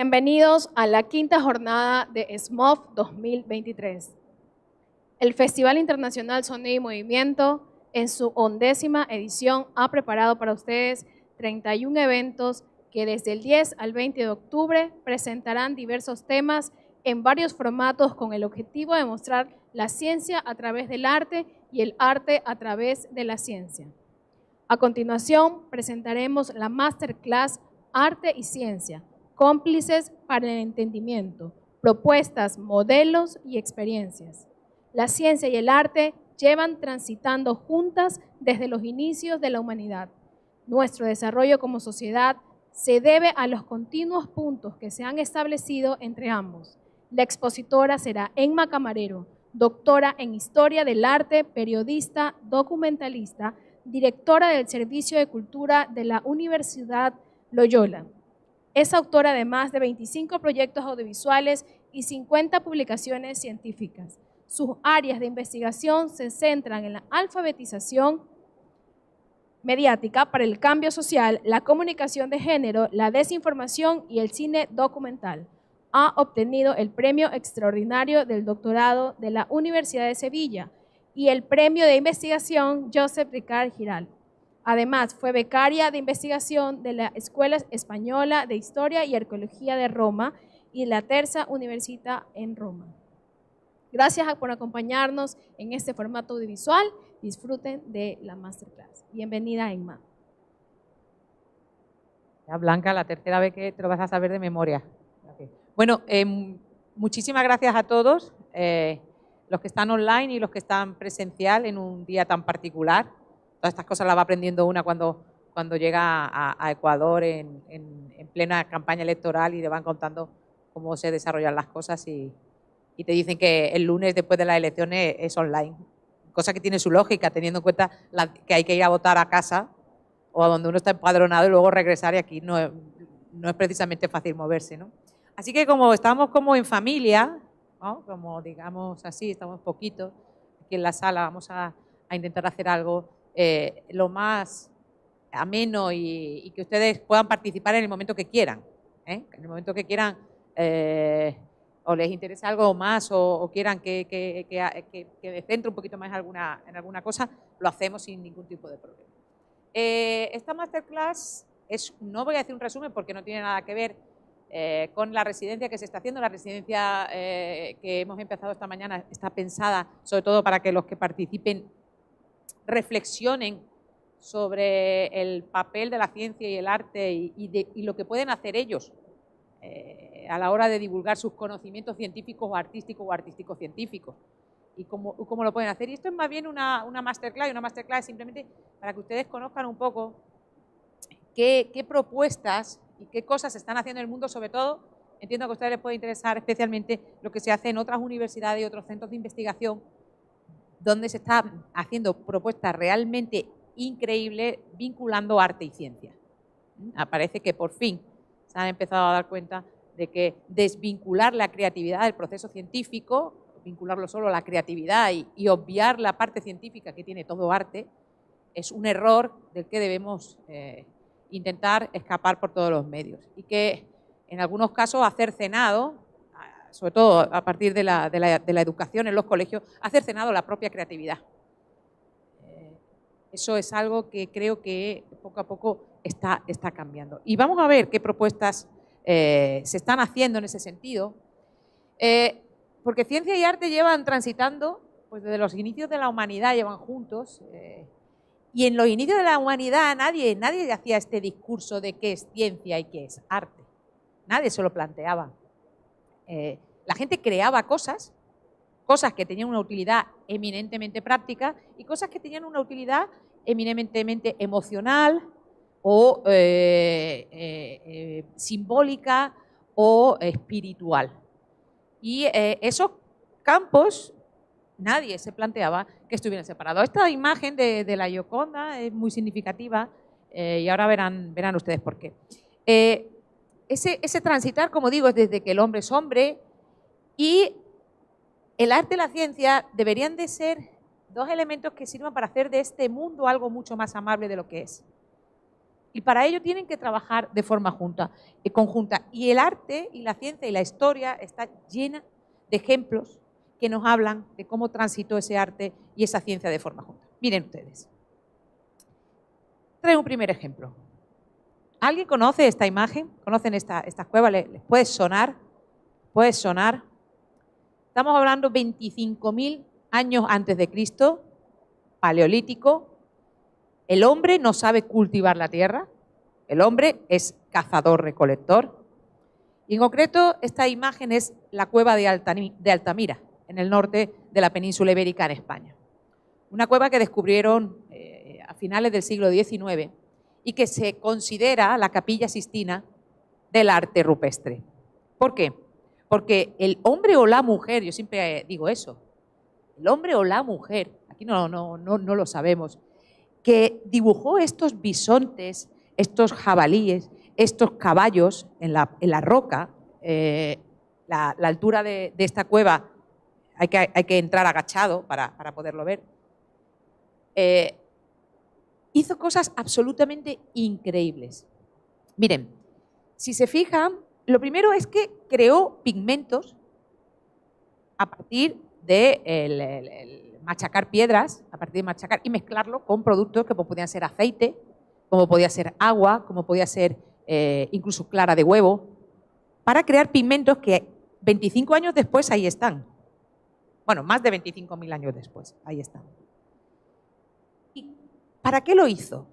Bienvenidos a la quinta jornada de SMOF 2023. El Festival Internacional Sonido y Movimiento, en su 11ª edición, ha preparado para ustedes 31 eventos que desde el 10 al 20 de octubre presentarán diversos temas en varios formatos con el objetivo de mostrar la ciencia a través del arte y el arte a través de la ciencia. A continuación, presentaremos la Masterclass Arte y Ciencia, cómplices para el entendimiento, propuestas, modelos y experiencias. La ciencia y el arte llevan transitando juntas desde los inicios de la humanidad. Nuestro desarrollo como sociedad se debe a los continuos puntos que se han establecido entre ambos. La expositora será Emma Camarero, doctora en Historia del Arte, periodista, documentalista, directora del Servicio de Cultura de la Universidad Loyola. Es autora de más de 25 proyectos audiovisuales y 50 publicaciones científicas. Sus áreas de investigación se centran en la alfabetización mediática para el cambio social, la comunicación de género, la desinformación y el cine documental. Ha obtenido el Premio Extraordinario del Doctorado de la Universidad de Sevilla y el Premio de Investigación Josep Ricard Giral. Además, fue becaria de investigación de la Escuela Española de Historia y Arqueología de Roma y la Terza Università en Roma. Gracias por acompañarnos en este formato audiovisual. Disfruten de la Masterclass. Bienvenida, Emma. Ya, Blanca, la tercera vez que te lo vas a saber de memoria. Okay. Bueno, muchísimas gracias a todos, los que están online y los que están presencial en un día tan particular. Todas estas cosas las va aprendiendo una cuando llega a Ecuador en plena campaña electoral y le van contando cómo se desarrollan las cosas y te dicen que el lunes después de las elecciones es online. Cosa que tiene su lógica, teniendo en cuenta que hay que ir a votar a casa o a donde uno está empadronado y luego regresar, y aquí no es precisamente fácil moverse, ¿no? Así que como estamos como en familia, ¿no? Como digamos así, estamos poquitos aquí en la sala, vamos a intentar hacer algo lo más ameno y que ustedes puedan participar en el momento que quieran, ¿eh? En el momento que quieran, o les interesa algo más o quieran que me centre un poquito más en alguna cosa, lo hacemos sin ningún tipo de problema. Esta masterclass no voy a decir un resumen porque no tiene nada que ver con la residencia que se está haciendo. La residencia que hemos empezado esta mañana está pensada sobre todo para que los que participen reflexionen sobre el papel de la ciencia y el arte y lo que pueden hacer ellos a la hora de divulgar sus conocimientos científicos o artísticos científicos y cómo lo pueden hacer. Y esto es más bien una masterclass, y una masterclass simplemente para que ustedes conozcan un poco qué propuestas y qué cosas se están haciendo en el mundo. Sobre todo, entiendo que a ustedes les puede interesar especialmente lo que se hace en otras universidades y otros centros de investigación donde se están haciendo propuestas realmente increíbles vinculando arte y ciencia. Parece que por fin se han empezado a dar cuenta de que desvincular la creatividad del proceso científico, vincularlo solo a la creatividad y obviar la parte científica que tiene todo arte, es un error del que debemos intentar escapar por todos los medios. Y que en algunos casos ha cercenado, sobre todo a partir de la educación en los colegios, ha cercenado la propia creatividad. Eso es algo que creo que poco a poco está cambiando. Y vamos a ver qué propuestas se están haciendo en ese sentido, porque ciencia y arte llevan transitando, pues desde los inicios de la humanidad llevan juntos, y en los inicios de la humanidad nadie hacía este discurso de qué es ciencia y qué es arte. Nadie se lo planteaba. La gente creaba cosas que tenían una utilidad eminentemente práctica y cosas que tenían una utilidad eminentemente emocional o simbólica o espiritual. Y esos campos nadie se planteaba que estuvieran separados. Esta imagen de la Gioconda es muy significativa y ahora verán ustedes por qué. Ese transitar, como digo, es desde que el hombre es hombre, y el arte y la ciencia deberían de ser dos elementos que sirvan para hacer de este mundo algo mucho más amable de lo que es. Y para ello tienen que trabajar de forma conjunta. Y el arte y la ciencia y la historia está llena de ejemplos que nos hablan de cómo transitó ese arte y esa ciencia de forma junta. Miren ustedes. Traigo un primer ejemplo. ¿Alguien conoce esta imagen? ¿Conocen esta cueva? ¿Les puede sonar? ¿Puede sonar? Estamos hablando 25.000 años antes de Cristo, paleolítico. El hombre no sabe cultivar la tierra. El hombre es cazador-recolector. Y en concreto, esta imagen es la cueva de Altamira, en el norte de la península ibérica en España. Una cueva que descubrieron a finales del siglo XIX y que se considera la capilla Sistina del arte rupestre. ¿Por qué? Porque el hombre o la mujer, yo siempre digo eso, el hombre o la mujer, aquí no lo sabemos, que dibujó estos bisontes, estos jabalíes, estos caballos en la roca, la altura de esta cueva, hay que entrar agachado para poderlo ver. Hizo cosas absolutamente increíbles. Miren, si se fijan, lo primero es que creó pigmentos a partir de el machacar piedras, a partir de machacar y mezclarlo con productos que podían ser aceite, como podía ser agua, como podía ser incluso clara de huevo, para crear pigmentos que 25 años después ahí están. Bueno, más de 25.000 años después, ahí están. ¿Y para qué lo hizo?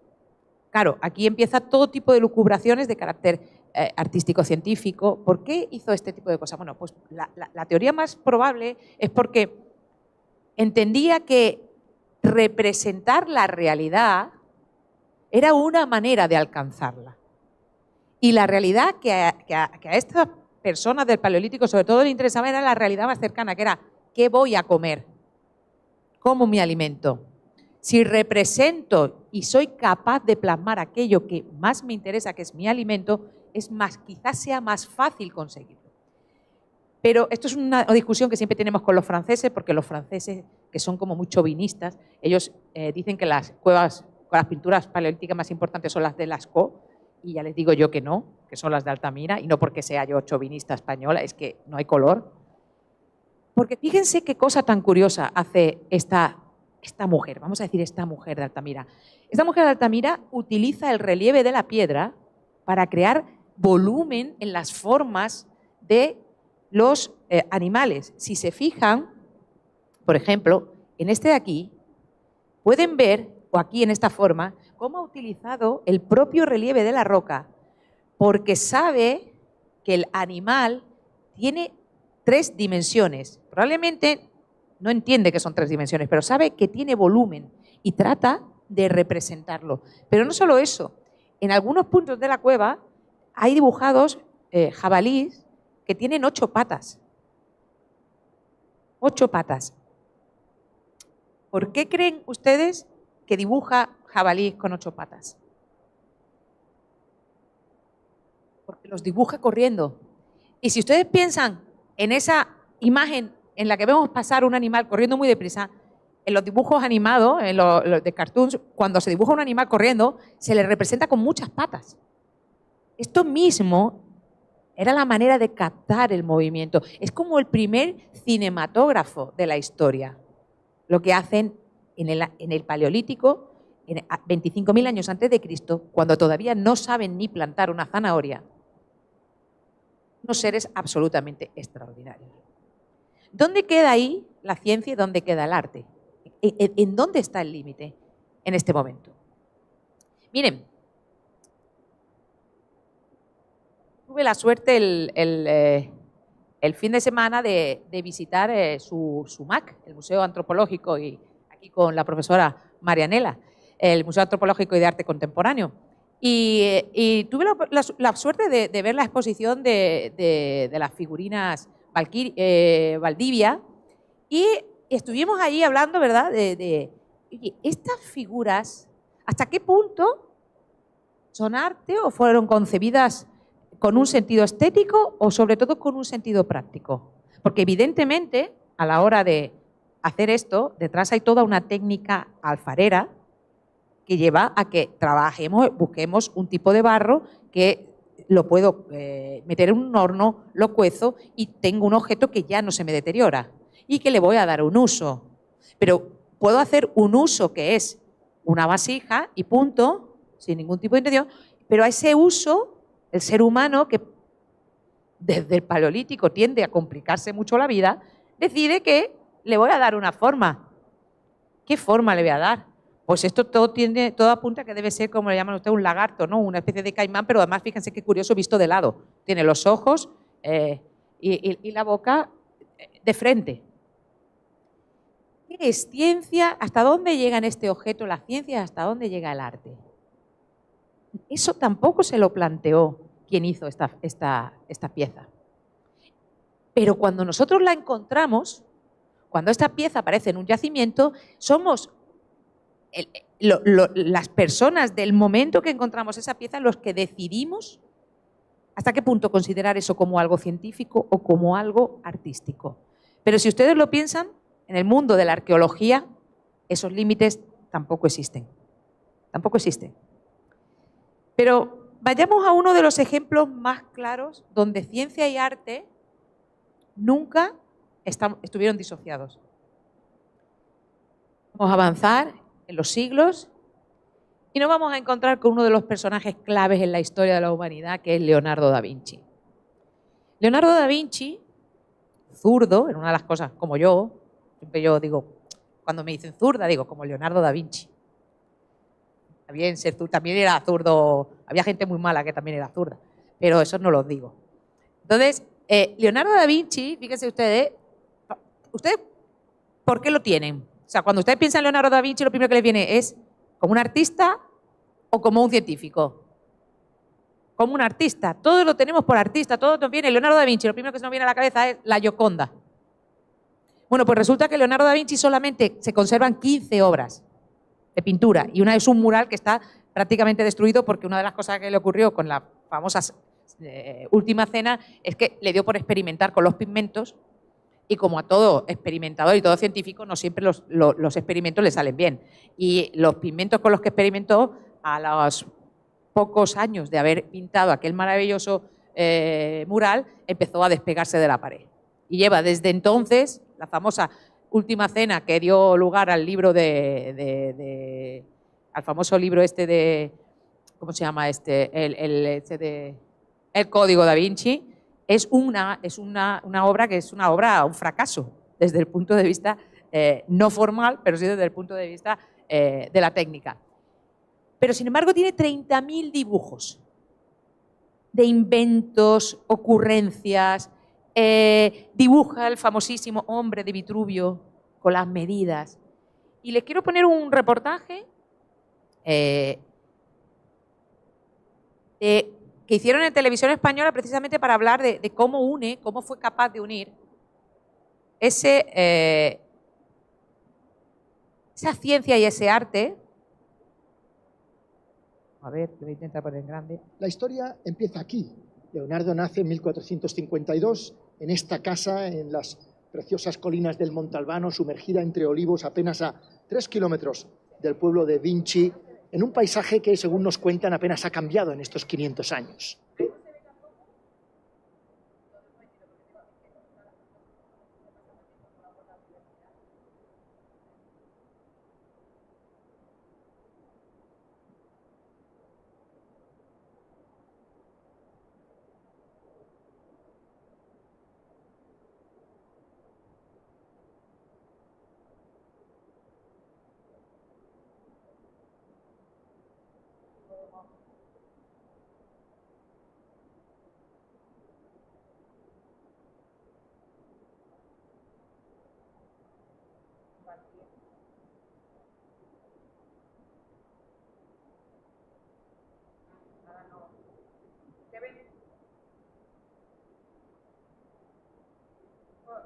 Claro, aquí empieza todo tipo de lucubraciones de carácter artístico-científico. ¿Por qué hizo este tipo de cosas? Bueno, pues la teoría más probable es porque entendía que representar la realidad era una manera de alcanzarla. Y la realidad que a estas personas del Paleolítico sobre todo le interesaba era la realidad más cercana, que era ¿qué voy a comer? ¿Cómo me alimento? Si represento y soy capaz de plasmar aquello que más me interesa, que es mi alimento, quizás sea más fácil conseguirlo. Pero esto es una discusión que siempre tenemos con los franceses, porque los franceses, que son como muy chauvinistas, ellos dicen que las cuevas con las pinturas paleolíticas más importantes son las de Lascaux, y ya les digo yo que no, que son las de Altamira, y no porque sea yo chauvinista española, es que no hay color. Porque fíjense qué cosa tan curiosa hace esta mujer, vamos a decir esta mujer de Altamira. Esta mujer de Altamira utiliza el relieve de la piedra para crear volumen en las formas de los animales. Si se fijan, por ejemplo, en este de aquí, pueden ver, o aquí en esta forma, cómo ha utilizado el propio relieve de la roca, porque sabe que el animal tiene 3 dimensiones. Probablemente no entiende que son 3 dimensiones, pero sabe que tiene volumen y trata de representarlo. Pero no solo eso, en algunos puntos de la cueva hay dibujados jabalíes que tienen 8 patas. 8 patas. ¿Por qué creen ustedes que dibuja jabalíes con 8 patas? Porque los dibuja corriendo. Y si ustedes piensan en esa imagen en la que vemos pasar un animal corriendo muy deprisa, en los dibujos animados, en los de cartoons, cuando se dibuja un animal corriendo, se le representa con muchas patas. Esto mismo era la manera de captar el movimiento. Es como el primer cinematógrafo de la historia. Lo que hacen en el Paleolítico, 25.000 años antes de Cristo, cuando todavía no saben ni plantar una zanahoria, unos seres absolutamente extraordinarios. ¿Dónde queda ahí la ciencia y dónde queda el arte? ¿En dónde está el límite en este momento? Miren, tuve la suerte el fin de semana de visitar su MAC, el Museo Antropológico, y aquí con la profesora Marianela, el Museo Antropológico y de Arte Contemporáneo. Y tuve la suerte de ver la exposición de las figurinas Valdivia, y estuvimos allí hablando, ¿verdad?, oye, estas figuras, ¿hasta qué punto son arte o fueron concebidas con un sentido estético o sobre todo con un sentido práctico? Porque evidentemente a la hora de hacer esto, detrás hay toda una técnica alfarera que lleva a que trabajemos, busquemos un tipo de barro que lo puedo meter en un horno, lo cuezo y tengo un objeto que ya no se me deteriora y que le voy a dar un uso. Pero puedo hacer un uso que es una vasija y punto, sin ningún tipo de intención, pero a ese uso, el ser humano, que desde el Paleolítico tiende a complicarse mucho la vida, decide que le voy a dar una forma. ¿Qué forma le voy a dar? Pues esto todo apunta a que debe ser, como le llaman ustedes, un lagarto, ¿no? Una especie de caimán, pero además fíjense qué curioso visto de lado. Tiene los ojos y la boca de frente. ¿Qué es ciencia? ¿Hasta dónde llega en este objeto la ciencia? ¿Hasta dónde llega el arte? Eso tampoco se lo planteó quien hizo esta pieza. Pero cuando nosotros la encontramos, cuando esta pieza aparece en un yacimiento, somos las personas del momento que encontramos esa pieza los que decidimos hasta qué punto considerar eso como algo científico o como algo artístico. Pero si ustedes lo piensan, en el mundo de la arqueología, esos límites tampoco existen. Tampoco existen. Pero vayamos a uno de los ejemplos más claros donde ciencia y arte nunca estuvieron disociados. Vamos a avanzar en los siglos y nos vamos a encontrar con uno de los personajes claves en la historia de la humanidad, que es Leonardo da Vinci. Leonardo da Vinci, zurdo, en una de las cosas como yo, siempre yo digo, cuando me dicen zurda, digo, como Leonardo da Vinci. También era zurdo, había gente muy mala que también era zurda, pero eso no lo digo. Entonces, Leonardo da Vinci, fíjense ustedes, ¿por qué lo tienen? O sea, cuando ustedes piensan en Leonardo da Vinci, lo primero que les viene es como un artista o como un científico. Como un artista. Todos lo tenemos por artista, todos nos viene Leonardo da Vinci. Lo primero que se nos viene a la cabeza es la Gioconda. Bueno, pues resulta que Leonardo da Vinci solamente se conservan 15 obras de pintura y una es un mural que está prácticamente destruido porque una de las cosas que le ocurrió con la famosa Última Cena es que le dio por experimentar con los pigmentos. Y como a todo experimentador y todo científico, no siempre los experimentos le salen bien. Y los pigmentos con los que experimentó, a los pocos años de haber pintado aquel maravilloso mural, empezó a despegarse de la pared. Y lleva desde entonces la famosa Última Cena, que dio lugar al libro al famoso libro ¿cómo se llama El Código da Vinci. Es una obra que es un fracaso desde el punto de vista no formal, pero sí desde el punto de vista de la técnica. Pero sin embargo tiene 30.000 dibujos de inventos, ocurrencias, dibuja el famosísimo hombre de Vitruvio con las medidas. Y les quiero poner un reportaje que hicieron en Televisión Española precisamente para hablar de cómo fue capaz de unir esa ciencia y ese arte. A ver, lo voy a intentar poner en grande. La historia empieza aquí. Leonardo nace en 1452 en esta casa, en las preciosas colinas del Montalbano, sumergida entre olivos apenas a 3 kilómetros del pueblo de Vinci, en un paisaje que, según nos cuentan, apenas ha cambiado en estos 500 años.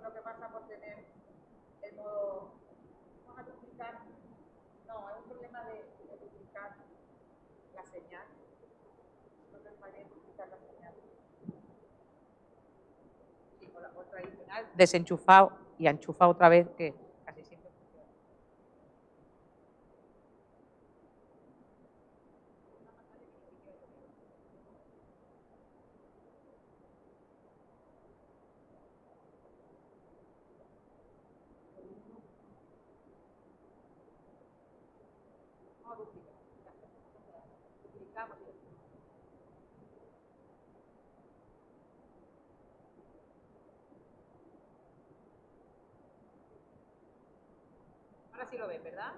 Lo que pasa por tener el modo... Vamos a duplicar. No, es un problema de duplicar la señal. No te falla duplicar la señal. Sí, o tradicional, desenchufado y enchufado otra vez, que casi siempre funciona. Ahora sí lo ves, ¿verdad?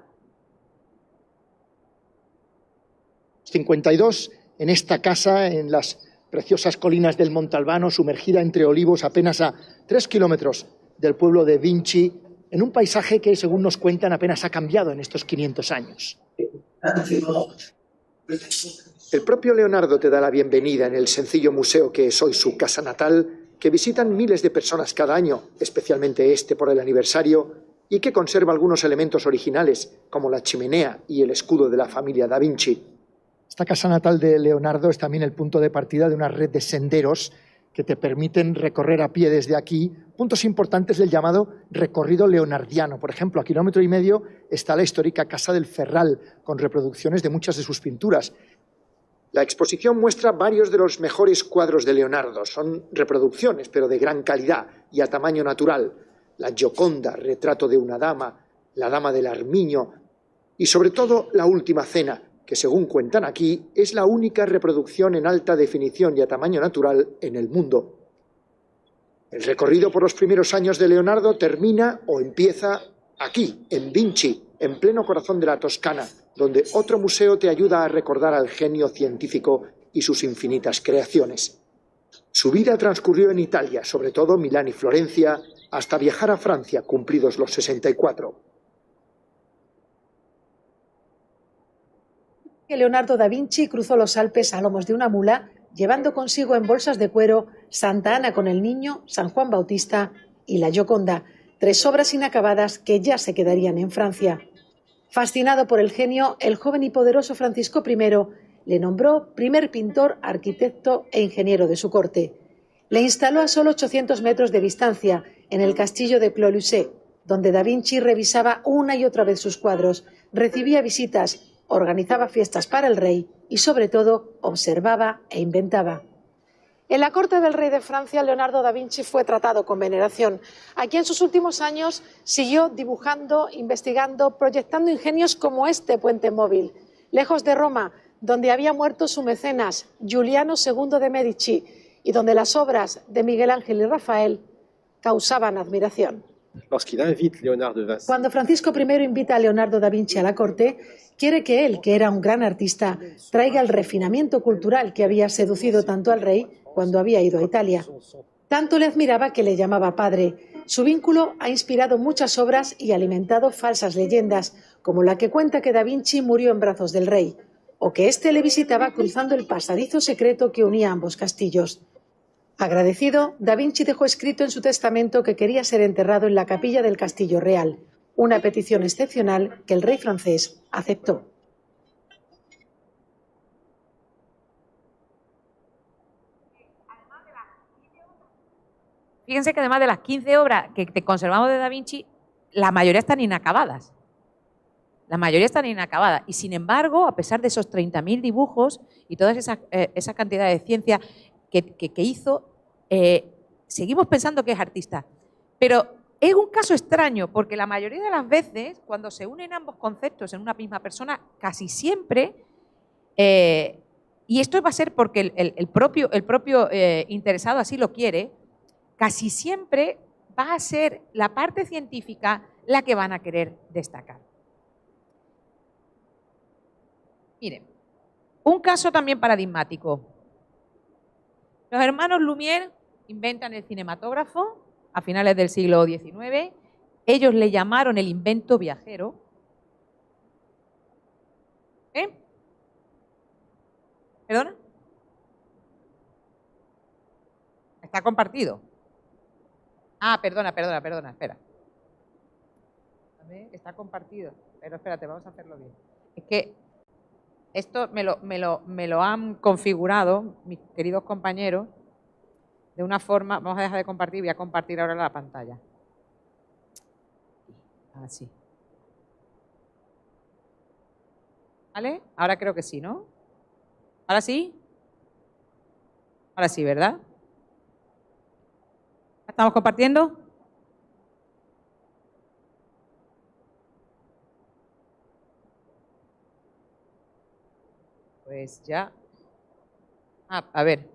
52, en esta casa, en las preciosas colinas del Montalbano, sumergida entre olivos apenas a 3 kilómetros del pueblo de Vinci, en un paisaje que, según nos cuentan, apenas ha cambiado en estos 500 años. El propio Leonardo te da la bienvenida en el sencillo museo que es hoy su casa natal, que visitan miles de personas cada año, especialmente este por el aniversario, y que conserva algunos elementos originales, como la chimenea y el escudo de la familia Da Vinci. Esta casa natal de Leonardo es también el punto de partida de una red de senderos que te permiten recorrer a pie desde aquí puntos importantes del llamado recorrido leonardiano. Por ejemplo, a 1,5 kilómetros está la histórica Casa del Ferral, con reproducciones de muchas de sus pinturas. La exposición muestra varios de los mejores cuadros de Leonardo. Son reproducciones, pero de gran calidad y a tamaño natural. La Gioconda, retrato de una dama, la Dama del Armiño y, sobre todo, la Última Cena, que, según cuentan aquí, es la única reproducción en alta definición y a tamaño natural en el mundo. El recorrido por los primeros años de Leonardo termina o empieza aquí, en Vinci, en pleno corazón de la Toscana, donde otro museo te ayuda a recordar al genio científico y sus infinitas creaciones. Su vida transcurrió en Italia, sobre todo Milán y Florencia, hasta viajar a Francia, cumplidos los 64. Que Leonardo da Vinci cruzó los Alpes a lomos de una mula, llevando consigo en bolsas de cuero Santa Ana con el Niño, San Juan Bautista y la Gioconda, 3 obras inacabadas que ya se quedarían en Francia. Fascinado por el genio, el joven y poderoso Francisco I le nombró primer pintor, arquitecto e ingeniero de su corte. Le instaló a solo 800 metros de distancia, en el castillo de Clos-Lucé, donde da Vinci revisaba una y otra vez sus cuadros, recibía visitas, organizaba fiestas para el rey y, sobre todo, observaba e inventaba. En la corte del rey de Francia, Leonardo da Vinci fue tratado con veneración. Aquí en sus últimos años siguió dibujando, investigando, proyectando ingenios como este puente móvil. Lejos de Roma, donde había muerto su mecenas, Giuliano II de Medici, y donde las obras de Miguel Ángel y Rafael causaban admiración. Cuando Francisco I invita a Leonardo da Vinci a la corte, quiere que él, que era un gran artista, traiga el refinamiento cultural que había seducido tanto al rey cuando había ido a Italia. Tanto le admiraba que le llamaba padre. Su vínculo ha inspirado muchas obras y alimentado falsas leyendas, como la que cuenta que da Vinci murió en brazos del rey, o que éste le visitaba cruzando el pasadizo secreto que unía ambos castillos. Agradecido, da Vinci dejó escrito en su testamento que quería ser enterrado en la capilla del Castillo Real, una petición excepcional que el rey francés aceptó. Fíjense que además de las 15 obras que conservamos de Da Vinci, la mayoría están inacabadas. La mayoría están inacabadas. Y sin embargo, a pesar de esos 30.000 dibujos y toda esa cantidad de ciencia que hizo, seguimos pensando que es artista. Pero es un caso extraño, porque la mayoría de las veces, cuando se unen ambos conceptos en una misma persona, casi siempre, y esto va a ser porque el propio interesado así lo quiere, casi siempre va a ser la parte científica la que van a querer destacar. Miren, un caso también paradigmático. Los hermanos Lumière inventan el cinematógrafo a finales del siglo XIX. Ellos le llamaron el invento viajero. ¿Perdona? Está compartido. Ah, perdona, espera. A ver, está compartido. Pero espérate, vamos a hacerlo bien. Es que esto me lo han configurado mis queridos compañeros de una forma. Vamos a dejar de compartir, voy a compartir ahora la pantalla. Así. ¿Vale? Ahora creo que sí, ¿no? ¿Ahora sí? Ahora sí, ¿verdad? ¿Estamos compartiendo? Pues ya. A ver.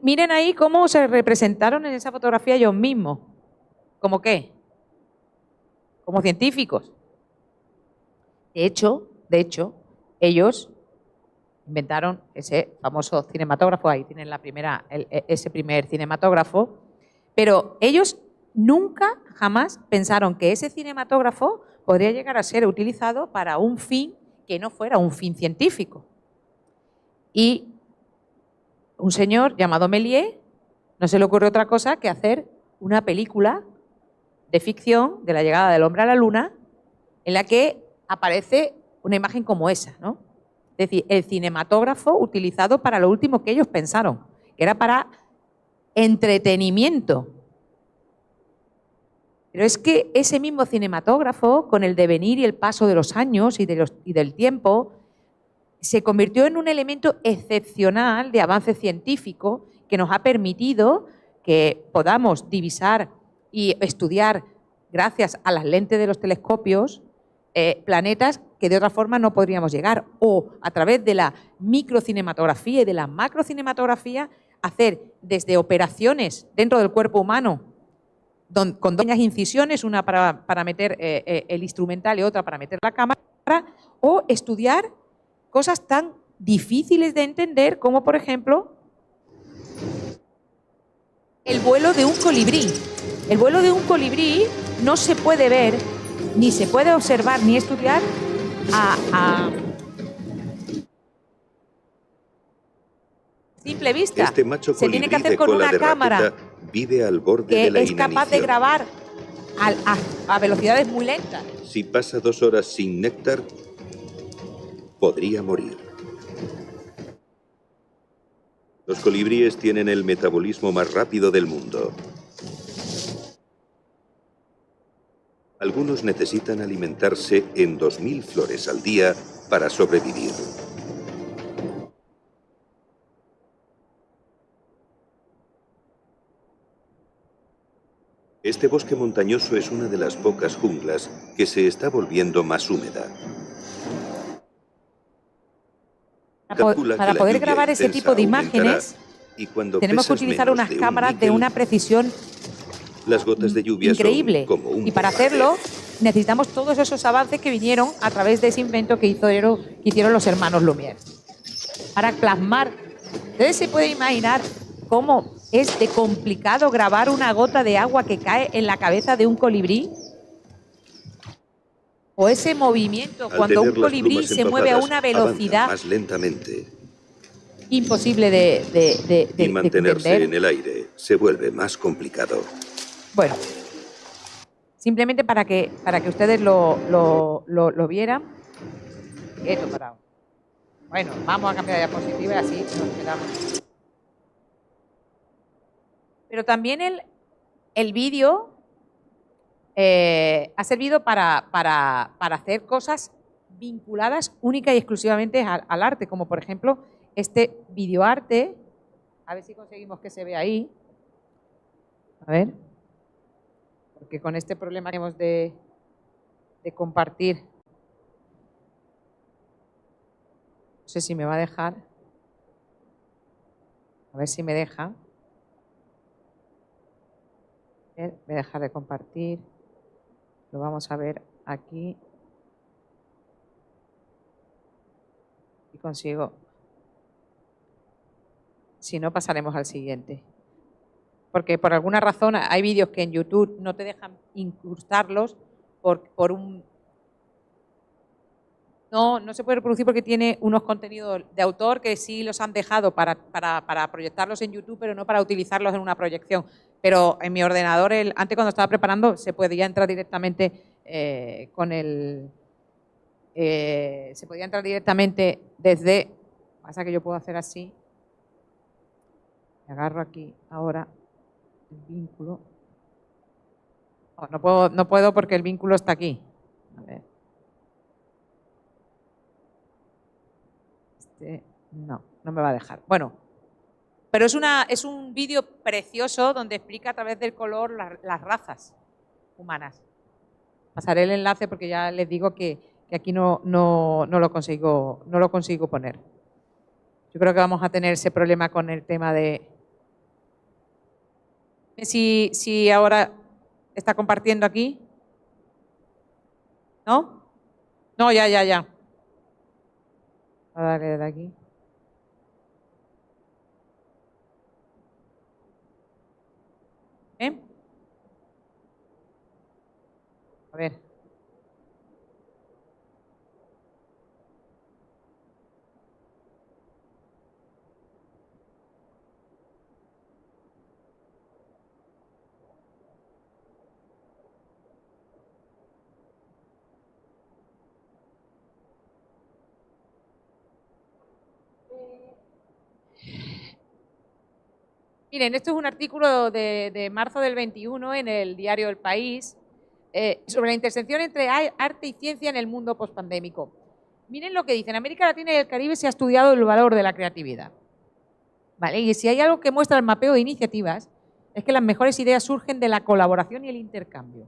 Miren ahí cómo se representaron en esa fotografía ellos mismos. ¿Cómo qué? Como científicos. De hecho, ellos inventaron ese famoso cinematógrafo. Ahí tienen ese primer cinematógrafo. Pero ellos nunca, jamás pensaron que ese cinematógrafo podría llegar a ser utilizado para un fin que no fuera un fin científico. Y un señor llamado Méliès no se le ocurre otra cosa que hacer una película de ficción de la llegada del hombre a la luna en la que aparece una imagen como esa, ¿no? Es decir, el cinematógrafo utilizado para lo último que ellos pensaron, que era para entretenimiento. Pero es que ese mismo cinematógrafo, con el devenir y el paso de los años y del tiempo, se convirtió en un elemento excepcional de avance científico que nos ha permitido que podamos divisar y estudiar, gracias a las lentes de los telescopios, planetas que de otra forma no podríamos llegar, o a través de la microcinematografía y de la macrocinematografía hacer desde operaciones dentro del cuerpo humano con dos incisiones, una para meter el instrumental y otra para meter la cámara, o estudiar cosas tan difíciles de entender como, por ejemplo, el vuelo de un colibrí. El vuelo de un colibrí no se puede ver, ni se puede observar, ni estudiar a simple vista. Este macho se tiene que hacer colibrí con de cola una de cámara raqueta vive al borde que de la es capaz de inanición. grabar a velocidades muy lentas. Si pasa 2 horas sin néctar, podría morir. Los colibríes tienen el metabolismo más rápido del mundo. Algunos necesitan alimentarse en 2000 flores al día para sobrevivir. Este bosque montañoso es una de las pocas junglas que se está volviendo más húmeda. Para poder grabar ese tipo de imágenes, tenemos que utilizar unas cámaras de una precisión las gotas de lluvia increíble. son como un Y para hacerlo necesitamos todos esos avances que vinieron a través de ese invento que hicieron los hermanos Lumière. Para plasmar. Ustedes se pueden imaginar cómo es de complicado grabar una gota de agua que cae en la cabeza de un colibrí. O ese movimiento, cuando un colibrí se mueve a una velocidad más lentamente, imposible de y mantenerse entender. en el aire se vuelve más complicado. Bueno, simplemente para que ustedes lo vieran. Quieto, parado. Bueno, vamos a cambiar de diapositiva y así nos quedamos. Pero también el vídeo ha servido para hacer cosas vinculadas única y exclusivamente al arte, como por ejemplo este videoarte. A ver si conseguimos que se vea ahí. A ver. Porque con este problema que hemos de compartir, no sé si me va a dejar. A ver si me deja. Voy a dejar de compartir. Lo vamos a ver aquí. Y consigo. Si no, pasaremos al siguiente. Porque por alguna razón hay vídeos que en YouTube no te dejan incrustarlos por un... No se puede reproducir porque tiene unos contenidos de autor que sí los han dejado para proyectarlos en YouTube, pero no para utilizarlos en una proyección. Pero en mi ordenador, antes cuando estaba preparando, se podía entrar directamente se podía entrar directamente desde... Pasa que yo puedo hacer así. Me agarro aquí ahora el vínculo. No puedo porque el vínculo está aquí. A ver. No me va a dejar. Bueno, pero es un vídeo precioso donde explica a través del color las razas humanas. Pasaré el enlace porque ya les digo que aquí no lo consigo poner. Yo creo que vamos a tener ese problema con el tema de... Si ahora está compartiendo aquí. ¿No? No, ya. Voy a darle de aquí. ¿Eh? A ver. Miren, esto es un artículo de marzo del 21 en el diario El País sobre la intersección entre arte y ciencia en el mundo pospandémico. Miren lo que dice. En América Latina y el Caribe se ha estudiado el valor de la creatividad. ¿Vale? Y si hay algo que muestra el mapeo de iniciativas es que las mejores ideas surgen de la colaboración y el intercambio.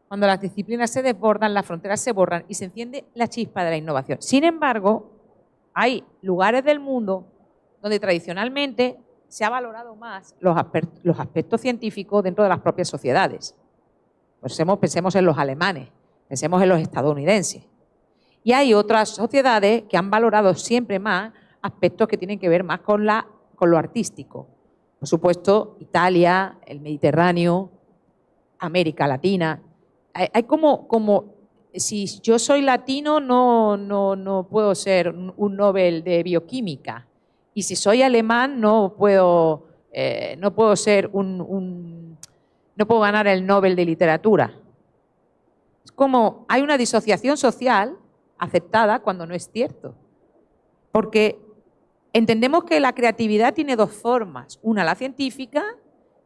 Cuando las disciplinas se desbordan, las fronteras se borran y se enciende la chispa de la innovación. Sin embargo, hay lugares del mundo donde tradicionalmente se ha valorado más los aspectos científicos dentro de las propias sociedades. Pensemos en los alemanes, pensemos en los estadounidenses. Y hay otras sociedades que han valorado siempre más aspectos que tienen que ver más con lo artístico. Por supuesto, Italia, el Mediterráneo, América Latina. Hay como si yo soy latino no puedo ser un Nobel de bioquímica. Y si soy alemán no puedo ser no puedo ganar el Nobel de literatura. Es como hay una disociación social aceptada cuando no es cierto. Porque entendemos que la creatividad tiene dos formas. Una, la científica,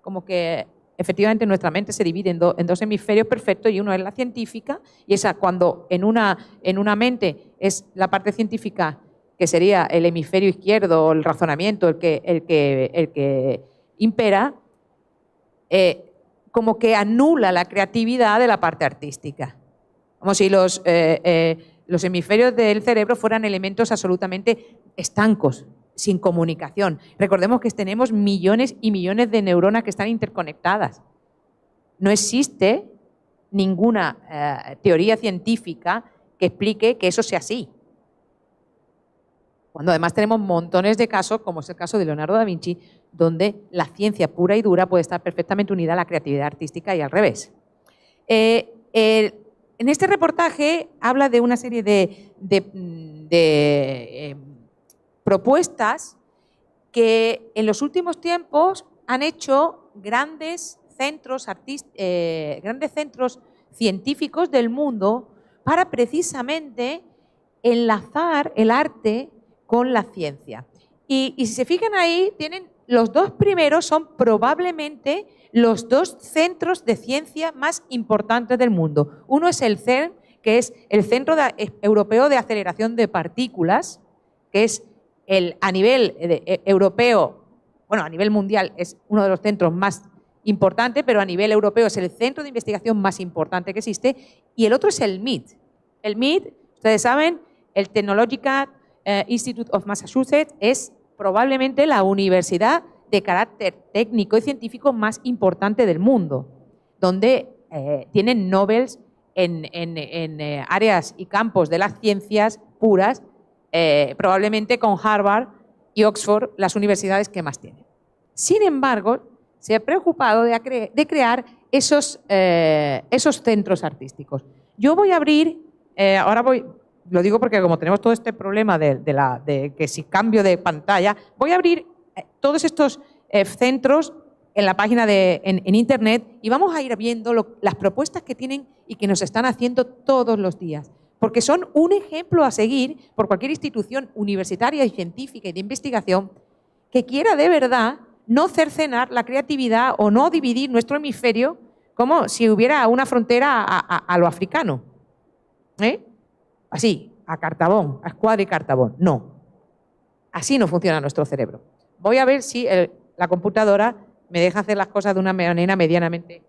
como que efectivamente nuestra mente se divide en dos hemisferios perfectos, y uno es la científica, y esa cuando en una mente es la parte científica, que sería el hemisferio izquierdo, el razonamiento, el que impera, como que anula la creatividad de la parte artística. Como si los hemisferios del cerebro fueran elementos absolutamente estancos, sin comunicación. Recordemos que tenemos millones y millones de neuronas que están interconectadas. No existe ninguna teoría científica que explique que eso sea así. Cuando además tenemos montones de casos, como es el caso de Leonardo da Vinci, donde la ciencia pura y dura puede estar perfectamente unida a la creatividad artística y al revés. En este reportaje habla de una serie de propuestas que en los últimos tiempos han hecho grandes centros científicos del mundo para precisamente enlazar el arte con la ciencia. Y si se fijan ahí, los dos primeros son probablemente los dos centros de ciencia más importantes del mundo. Uno es el CERN, que es el Centro Europeo de Aceleración de Partículas, que es a nivel europeo, bueno, a nivel mundial es uno de los centros más importantes, pero a nivel europeo es el centro de investigación más importante que existe. Y el otro es el MIT. El MIT, ustedes saben, el Technological Institute of Massachusetts, es probablemente la universidad de carácter técnico y científico más importante del mundo, donde tienen Nobels en áreas y campos de las ciencias puras, probablemente con Harvard y Oxford las universidades que más tienen. Sin embargo, se ha preocupado de crear esos centros artísticos. Yo voy a abrir, lo digo porque como tenemos todo este problema de que si cambio de pantalla, voy a abrir todos estos centros en la página en internet, y vamos a ir viendo las propuestas que tienen y que nos están haciendo todos los días, porque son un ejemplo a seguir por cualquier institución universitaria y científica y de investigación que quiera de verdad no cercenar la creatividad o no dividir nuestro hemisferio como si hubiera una frontera a lo africano. Así, a Cartabón, a Escuadra y Cartabón. No. Así no funciona nuestro cerebro. Voy a ver si la computadora me deja hacer las cosas de una manera medianamente...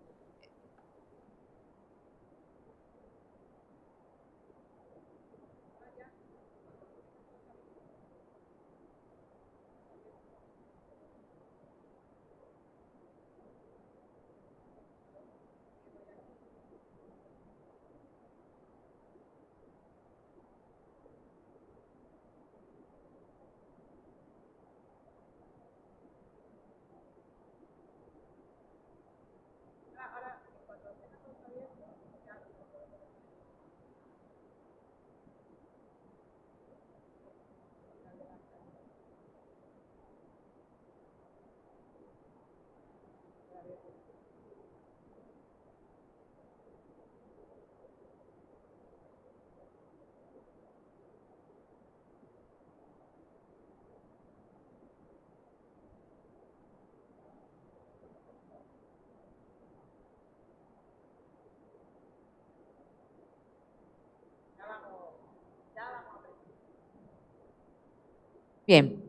Bien,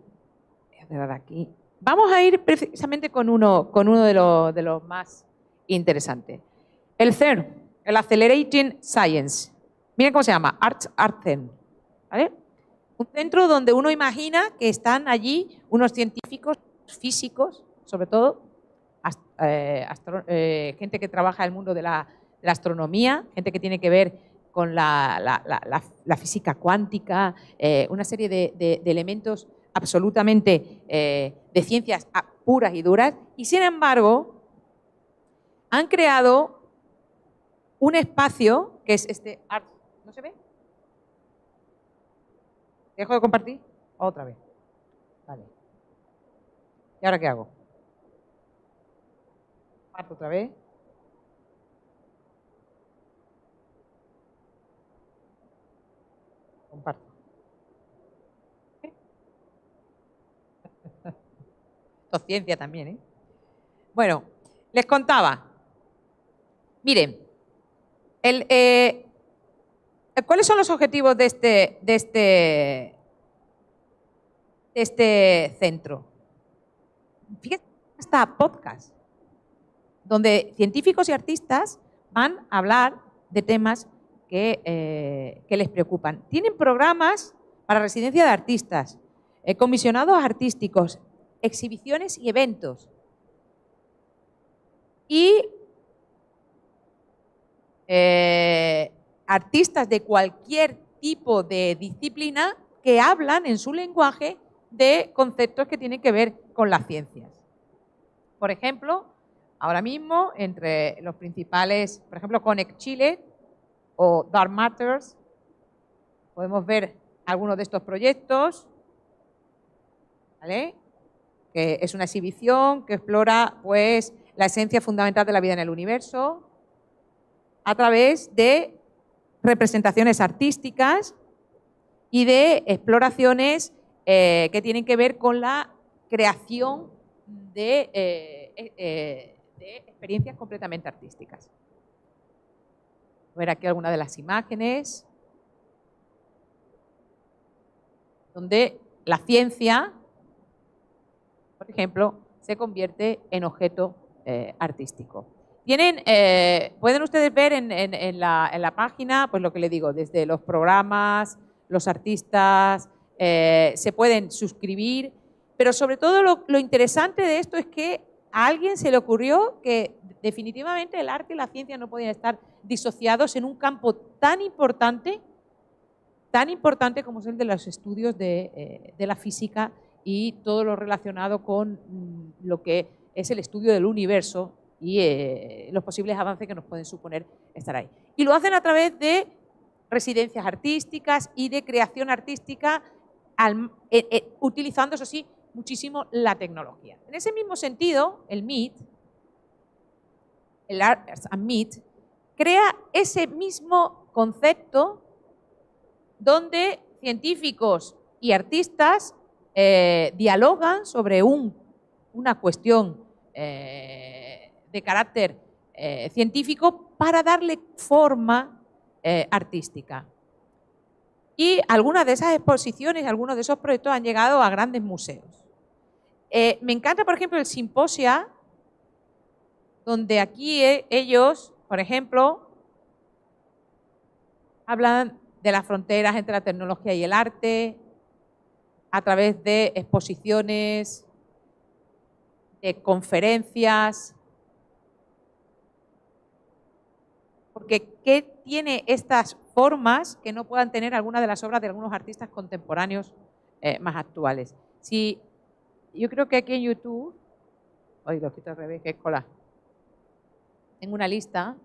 voy a cerrar aquí. Vamos a ir precisamente con uno de los más interesantes. El CERN, el Accelerating Science. Miren cómo se llama, ArtCERN. ¿Vale? Un centro donde uno imagina que están allí unos científicos, físicos, sobre todo, gente que trabaja en el mundo de la astronomía, gente que tiene que ver con la física cuántica, una serie de elementos absolutamente de ciencias puras y duras, y sin embargo han creado un espacio que es este art. ¿No se ve? ¿Dejo de compartir? Otra vez. Vale. ¿Y ahora qué hago? Comparto otra vez. Comparto. Esto es ciencia también, ¿eh? Bueno, les contaba. Miren, ¿cuáles son los objetivos de este centro? Fíjense, hasta podcast, donde científicos y artistas van a hablar de temas que les preocupan. Tienen programas para residencia de artistas, comisionados artísticos, exhibiciones y eventos. Y artistas de cualquier tipo de disciplina que hablan en su lenguaje de conceptos que tienen que ver con las ciencias. Por ejemplo, ahora mismo, entre los principales, por ejemplo, Connect Chile o Dark Matters, podemos ver algunos de estos proyectos, ¿vale? Que es una exhibición que explora, pues, la esencia fundamental de la vida en el universo a través de representaciones artísticas y de exploraciones que tienen que ver con la creación de experiencias completamente artísticas. Voy a ver aquí algunas de las imágenes donde la ciencia, por ejemplo, se convierte en objeto artístico. Pueden ustedes ver en la página, pues lo que les digo, desde los programas, los artistas, se pueden suscribir, pero sobre todo lo interesante de esto es que a alguien se le ocurrió que definitivamente el arte y la ciencia no podían estar disociados en un campo tan importante como es el de los estudios de la física y todo lo relacionado con lo que es el estudio del universo y los posibles avances que nos pueden suponer estar ahí. Y lo hacen a través de residencias artísticas y de creación artística, utilizando, eso sí, muchísimo la tecnología. En ese mismo sentido, el MIT, el Arts and MIT, crea ese mismo concepto donde científicos y artistas dialogan sobre una cuestión de carácter científico para darle forma artística. Y algunas de esas exposiciones, algunos de esos proyectos han llegado a grandes museos. Me encanta, por ejemplo, el Simposia, donde aquí ellos, por ejemplo, hablan de las fronteras entre la tecnología y el arte a través de exposiciones, de conferencias. Porque ¿qué tiene estas formas que no puedan tener algunas de las obras de algunos artistas contemporáneos más actuales? Si, yo creo que aquí en YouTube, hoy lo quito al revés, que es cola. Tengo una lista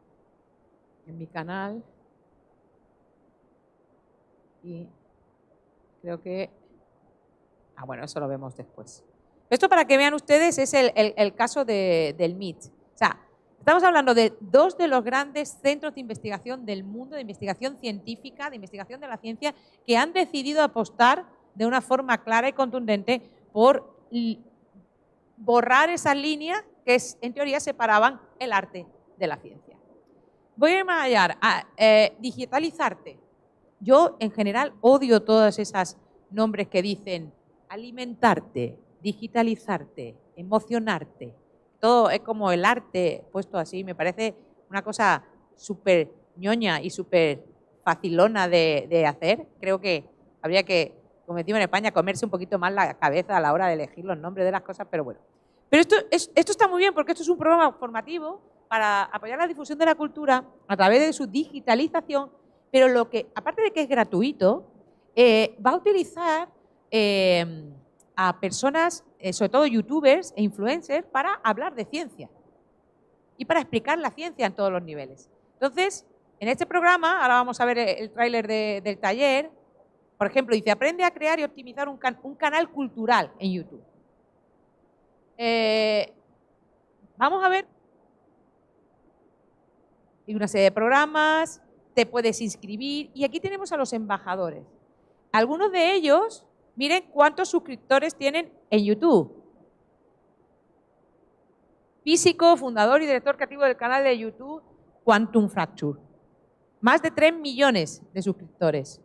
en mi canal y creo que... bueno, eso lo vemos después. Esto, para que vean ustedes, es el caso del MIT. O sea, estamos hablando de dos de los grandes centros de investigación del mundo, de investigación científica, de investigación de la ciencia, que han decidido apostar de una forma clara y contundente por borrar esas líneas que en teoría separaban el arte de la ciencia. Voy a ir más allá, digitalizarte. Yo, en general, odio todos esos nombres que dicen alimentarte, digitalizarte, emocionarte. Todo es como el arte puesto así. Me parece una cosa súper ñoña y súper facilona de hacer. Creo que habría que, como decimos en España, comerse un poquito más la cabeza a la hora de elegir los nombres de las cosas, pero bueno. Pero esto está muy bien, porque esto es un programa formativo para apoyar la difusión de la cultura a través de su digitalización, pero lo que, aparte de que es gratuito, va a utilizar a personas, sobre todo youtubers e influencers, para hablar de ciencia y para explicar la ciencia en todos los niveles. Entonces, en este programa, ahora vamos a ver el tráiler del taller, por ejemplo, dice: aprende a crear y optimizar un canal cultural en YouTube. Vamos a ver. Hay una serie de programas, te puedes inscribir, y aquí tenemos a los embajadores. Algunos de ellos, miren cuántos suscriptores tienen en YouTube. Físico, fundador y director creativo del canal de YouTube Quantum Fracture. Más de 3 millones de suscriptores.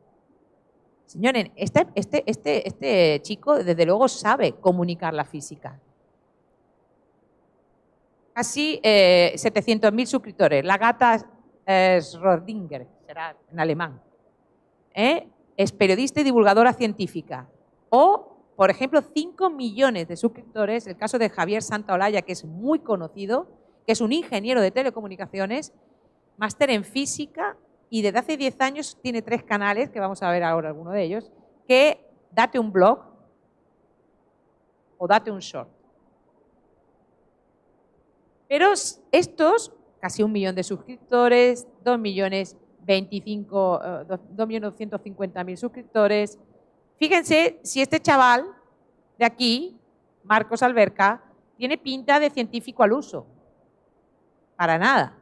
Señores, este chico desde luego sabe comunicar la física. Casi 700.000 suscriptores. La gata Schrödinger, será en alemán. Es periodista y divulgadora científica. O, por ejemplo, 5 millones de suscriptores, el caso de Javier Santaolalla, que es muy conocido, que es un ingeniero de telecomunicaciones, máster en física, y desde hace 10 años tiene 3 canales, que vamos a ver ahora alguno de ellos, que date un blog o date un short. Pero estos, casi 1 millón de suscriptores, 2.250.000 suscriptores. Fíjense si este chaval de aquí, Marcos Alberca, tiene pinta de científico al uso. Para nada.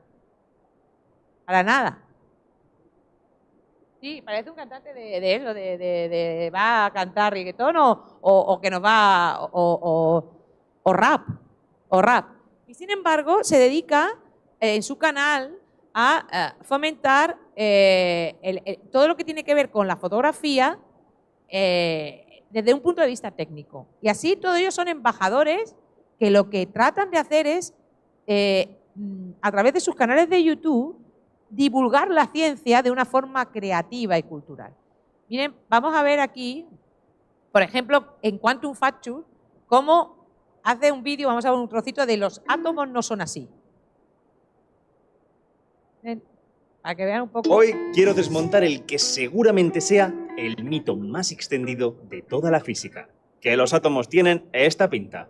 Para nada. Sí, parece un cantante de eso, de va a cantar reggaetón o que nos va, o rap. Y sin embargo, se dedica en su canal a fomentar todo lo que tiene que ver con la fotografía desde un punto de vista técnico. Y así todos ellos son embajadores que lo que tratan de hacer es, a través de sus canales de YouTube, divulgar la ciencia de una forma creativa y cultural. Miren, vamos a ver aquí, por ejemplo, en Quantum Fracture, cómo hace un vídeo, vamos a ver un trocito de los átomos no son así. Para que vean un poco. Hoy quiero desmontar el que seguramente sea el mito más extendido de toda la física, que los átomos tienen esta pinta.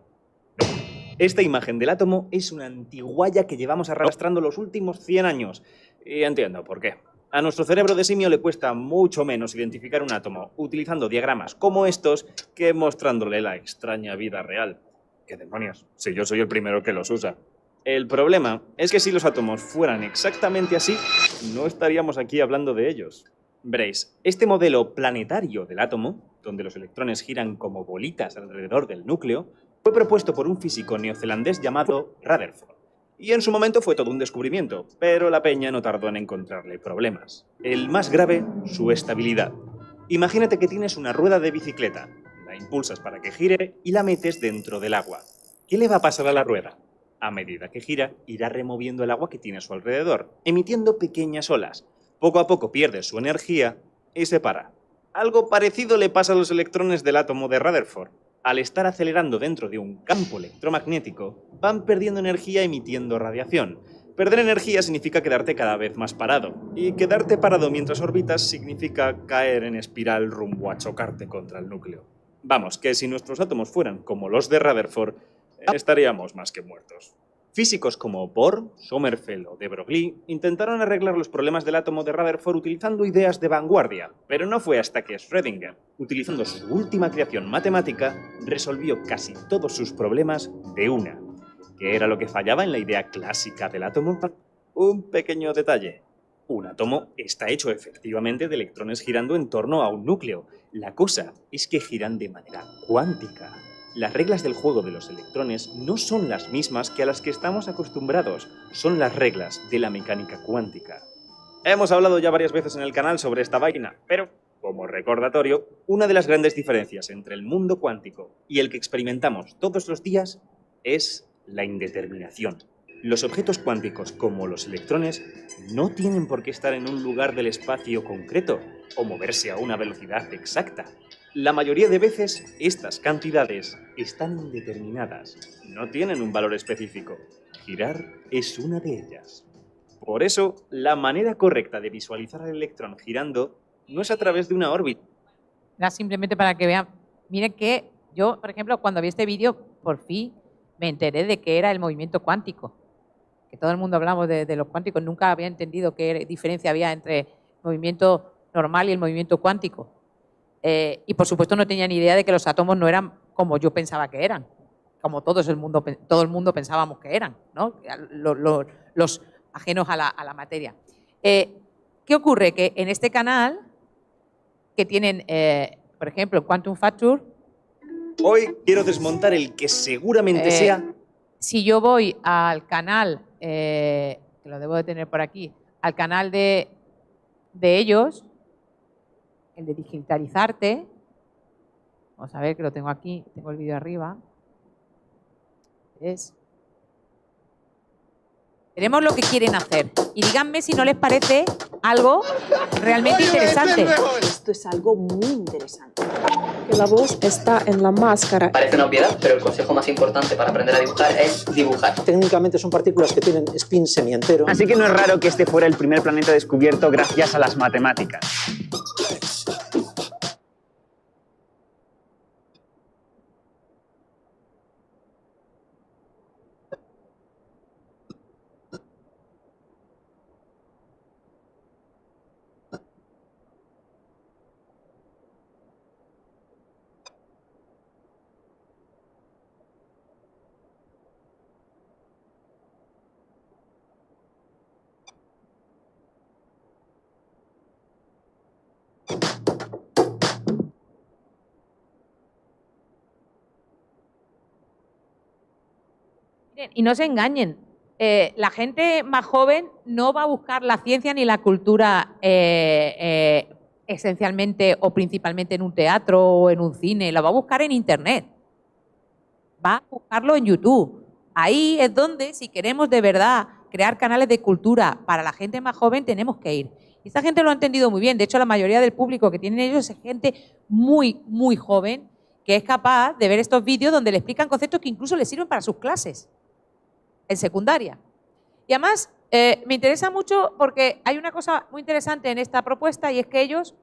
Esta imagen del átomo es una antigualla que llevamos arrastrando los últimos 100 años. Y entiendo por qué. A nuestro cerebro de simio le cuesta mucho menos identificar un átomo utilizando diagramas como estos que mostrándole la extraña vida real. ¿Qué demonios? Si yo soy el primero que los usa. El problema es que si los átomos fueran exactamente así, no estaríamos aquí hablando de ellos. Veréis, este modelo planetario del átomo, donde los electrones giran como bolitas alrededor del núcleo, fue propuesto por un físico neozelandés llamado Rutherford. Y en su momento fue todo un descubrimiento, pero la peña no tardó en encontrarle problemas. El más grave, su estabilidad. Imagínate que tienes una rueda de bicicleta, la impulsas para que gire y la metes dentro del agua. ¿Qué le va a pasar a la rueda? A medida que gira, irá removiendo el agua que tiene a su alrededor, emitiendo pequeñas olas. Poco a poco pierde su energía y se para. Algo parecido le pasa a los electrones del átomo de Rutherford. Al estar acelerando dentro de un campo electromagnético, van perdiendo energía emitiendo radiación. Perder energía significa quedarte cada vez más parado, y quedarte parado mientras orbitas significa caer en espiral rumbo a chocarte contra el núcleo. Vamos, que si nuestros átomos fueran como los de Rutherford, estaríamos más que muertos. Físicos como Bohr, Sommerfeld o de Broglie intentaron arreglar los problemas del átomo de Rutherford utilizando ideas de vanguardia, pero no fue hasta que Schrödinger, utilizando su última creación matemática, resolvió casi todos sus problemas de una. ¿Qué era lo que fallaba en la idea clásica del átomo? Un pequeño detalle. Un átomo está hecho efectivamente de electrones girando en torno a un núcleo. La cosa es que giran de manera cuántica. Las reglas del juego de los electrones no son las mismas que a las que estamos acostumbrados, son las reglas de la mecánica cuántica. Hemos hablado ya varias veces en el canal sobre esta vaina, pero, como recordatorio, una de las grandes diferencias entre el mundo cuántico y el que experimentamos todos los días es la indeterminación. Los objetos cuánticos, como los electrones, no tienen por qué estar en un lugar del espacio concreto o moverse a una velocidad exacta. La mayoría de veces, estas cantidades están indeterminadas, no tienen un valor específico. Girar es una de ellas. Por eso, la manera correcta de visualizar al electrón girando no es a través de una órbita. Era simplemente para que vean. Miren que yo, por ejemplo, cuando vi este vídeo, por fin me enteré de qué era el movimiento cuántico. Que todo el mundo hablamos de los cuánticos, nunca había entendido qué diferencia había entre el movimiento normal y el movimiento cuántico. Y por supuesto no tenía ni idea de que los átomos no eran como yo pensaba que eran, como todo el mundo pensábamos que eran, ¿no? Los ajenos a la materia. ¿Qué ocurre? Que en este canal, que tienen, por ejemplo, Quantum Factor. Hoy quiero desmontar el que seguramente sea. Si yo voy al canal, que lo debo de tener por aquí, al canal de ellos, el de digitalizarte, vamos a ver que lo tengo aquí, tengo el vídeo arriba, veremos lo que quieren hacer y díganme si no les parece algo realmente interesante. Esto es algo muy interesante. Que la voz está en la máscara. Parece una obviedad, pero el consejo más importante para aprender a dibujar es dibujar. Técnicamente son partículas que tienen spin semientero. Así que no es raro que este fuera el primer planeta descubierto gracias a las matemáticas. Y no se engañen, la gente más joven no va a buscar la ciencia ni la cultura esencialmente o principalmente en un teatro o en un cine, la va a buscar en Internet, va a buscarlo en YouTube. Ahí es donde, si queremos de verdad crear canales de cultura para la gente más joven, tenemos que ir. Y esta gente lo ha entendido muy bien. De hecho, la mayoría del público que tienen ellos es gente muy, muy joven que es capaz de ver estos vídeos donde le explican conceptos que incluso les sirven para sus clases en secundaria. Y además, me interesa mucho porque hay una cosa muy interesante en esta propuesta y es que ellos,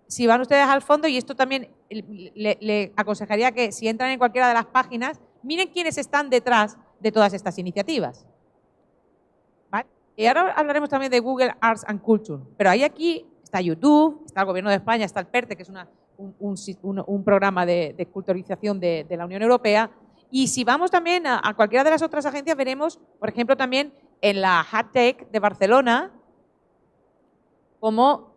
si van ustedes al fondo, y esto también le aconsejaría que si entran en cualquiera de las páginas, miren quiénes están detrás de todas estas iniciativas. ¿Vale? Y ahora hablaremos también de Google Arts and Culture, pero ahí aquí está YouTube, está el Gobierno de España, está el PERTE, que es un programa de culturalización de la Unión Europea. Y si vamos también a cualquiera de las otras agencias, veremos, por ejemplo, también en la HATEC de Barcelona, como,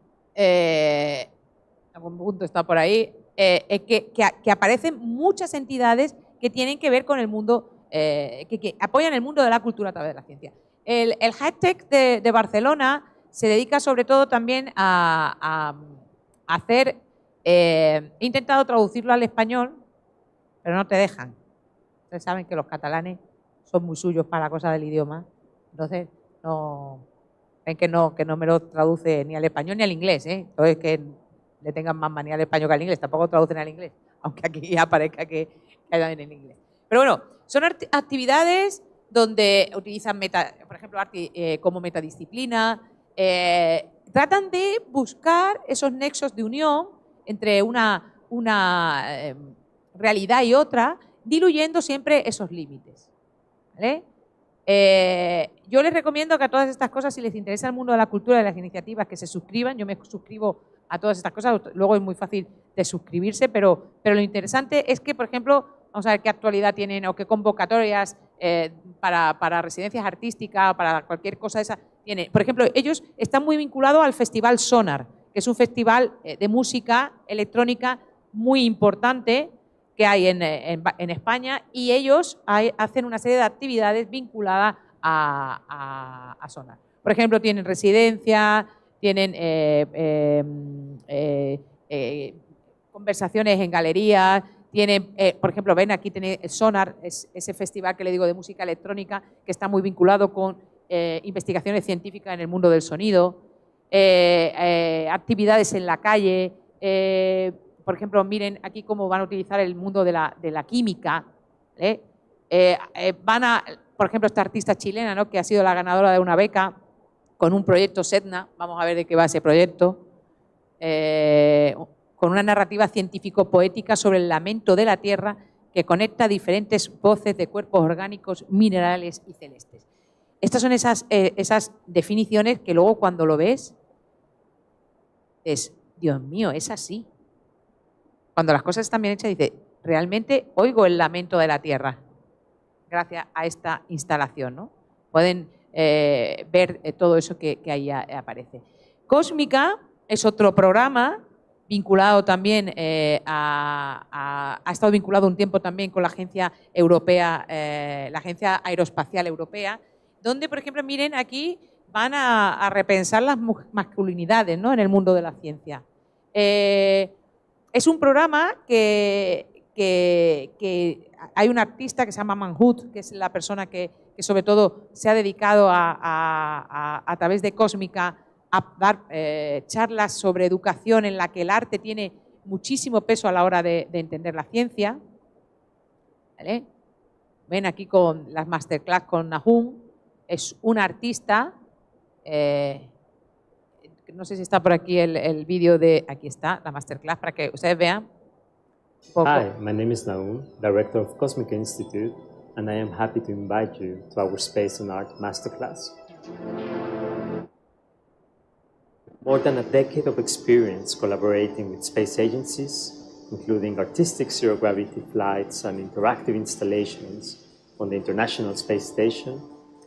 algún punto está por ahí, que aparecen muchas entidades que tienen que ver con el mundo que apoyan el mundo de la cultura a través de la ciencia. El HiTech de Barcelona se dedica sobre todo también a hacer, he intentado traducirlo al español, pero no te dejan. Ustedes saben que los catalanes son muy suyos para la cosa del idioma, entonces ven que no me lo traduce ni al español ni al inglés, entonces que le tengan más manía al español que al inglés, tampoco traducen al inglés, aunque aquí aparezca que hay también en inglés. Pero bueno, son actividades donde utilizan, por ejemplo, arte como metadisciplina, tratan de buscar esos nexos de unión entre una realidad y otra, diluyendo siempre esos límites, ¿vale? Yo les recomiendo que a todas estas cosas, si les interesa el mundo de la cultura y de las iniciativas, que se suscriban. Yo me suscribo a todas estas cosas, luego es muy fácil de suscribirse, pero lo interesante es que, por ejemplo, vamos a ver qué actualidad tienen o qué convocatorias para residencias artísticas, para cualquier cosa de esa tienen. Por ejemplo, ellos están muy vinculados al Festival Sonar, que es un festival de música electrónica muy importante que hay en España, y ellos hacen una serie de actividades vinculadas a Sonar. Por ejemplo, tienen residencia, tienen conversaciones en galerías, tienen, por ejemplo, ven aquí tiene Sonar, es ese festival que le digo de música electrónica que está muy vinculado con investigaciones científicas en el mundo del sonido, actividades en la calle, por ejemplo, miren aquí cómo van a utilizar el mundo de la química. Por ejemplo, esta artista chilena, ¿no?, que ha sido la ganadora de una beca con un proyecto SEDNA, vamos a ver de qué va ese proyecto, con una narrativa científico-poética sobre el lamento de la Tierra que conecta diferentes voces de cuerpos orgánicos, minerales y celestes. Estas son esas definiciones que luego cuando lo ves es, Dios mío, es así. Cuando las cosas están bien hechas, dice, realmente oigo el lamento de la Tierra gracias a esta instalación, ¿no? Pueden ver todo eso que ahí aparece. Cósmica es otro programa vinculado también, ha estado vinculado un tiempo también con la agencia europea, la Agencia Aeroespacial Europea, donde, por ejemplo, miren, aquí van a repensar las masculinidades, ¿no?, en el mundo de la ciencia. Es un programa que hay un artista que se llama Manhut, que es la persona que sobre todo se ha dedicado a través de Cósmica a dar charlas sobre educación en la que el arte tiene muchísimo peso a la hora de entender la ciencia. ¿Vale? Ven aquí con las masterclass con Nahum, es un artista, no sé si está por aquí el vídeo de, aquí está, la masterclass, para que ustedes vean un poco. Hi, my name is Nahum, Director of Cosmic Institute, and I am happy to invite you to our Space and Art Masterclass. More than a decade of experience collaborating with space agencies, including artistic zero-gravity flights and interactive installations on the International Space Station,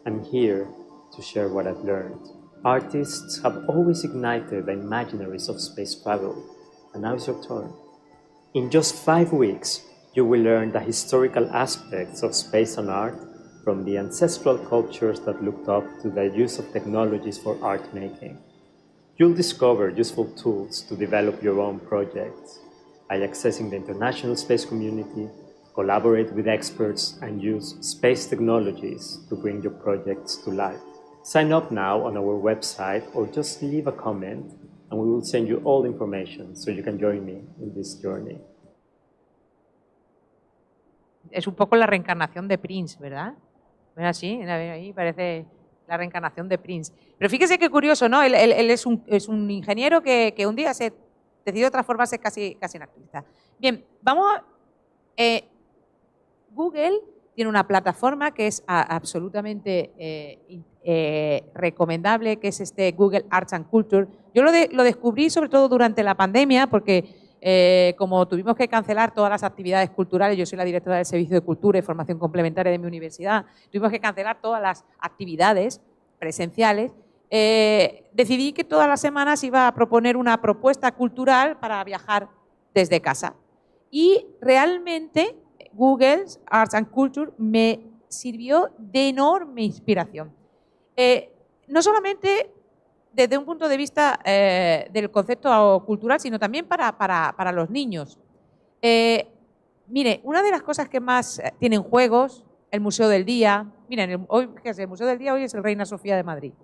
I'm here to share what I've learned. Artists have always ignited the imaginaries of space travel, and now it's your turn. In just 5 weeks, you will learn the historical aspects of space and art, from the ancestral cultures that looked up to the use of technologies for art making. You'll discover useful tools to develop your own projects by accessing the international space community, collaborate with experts, and use space technologies to bring your projects to life. Sign up now on our website or just leave a comment and we will send you all the information so you can join me in this journey. Es un poco la reencarnación de Prince, ¿verdad? ¿Ven así? Ahí parece la reencarnación de Prince. Pero fíjese qué curioso, ¿no? Él es un ingeniero que un día se decidió transformarse casi en artista. Bien, vamos a... Google tiene una plataforma que es absolutamente recomendable, que es Google Arts and Culture. Yo lo descubrí sobre todo durante la pandemia porque como tuvimos que cancelar todas las actividades culturales, yo soy la directora del Servicio de Cultura y Formación Complementaria de mi universidad, tuvimos que cancelar todas las actividades presenciales, decidí que todas las semanas iba a proponer una propuesta cultural para viajar desde casa. Y realmente Google Arts and Culture me sirvió de enorme inspiración. No solamente desde un punto de vista del concepto cultural, sino también para los niños. Mire, una de las cosas que más tienen juegos, el Museo del Día, miren, el Museo del Día hoy es el Reina Sofía de Madrid,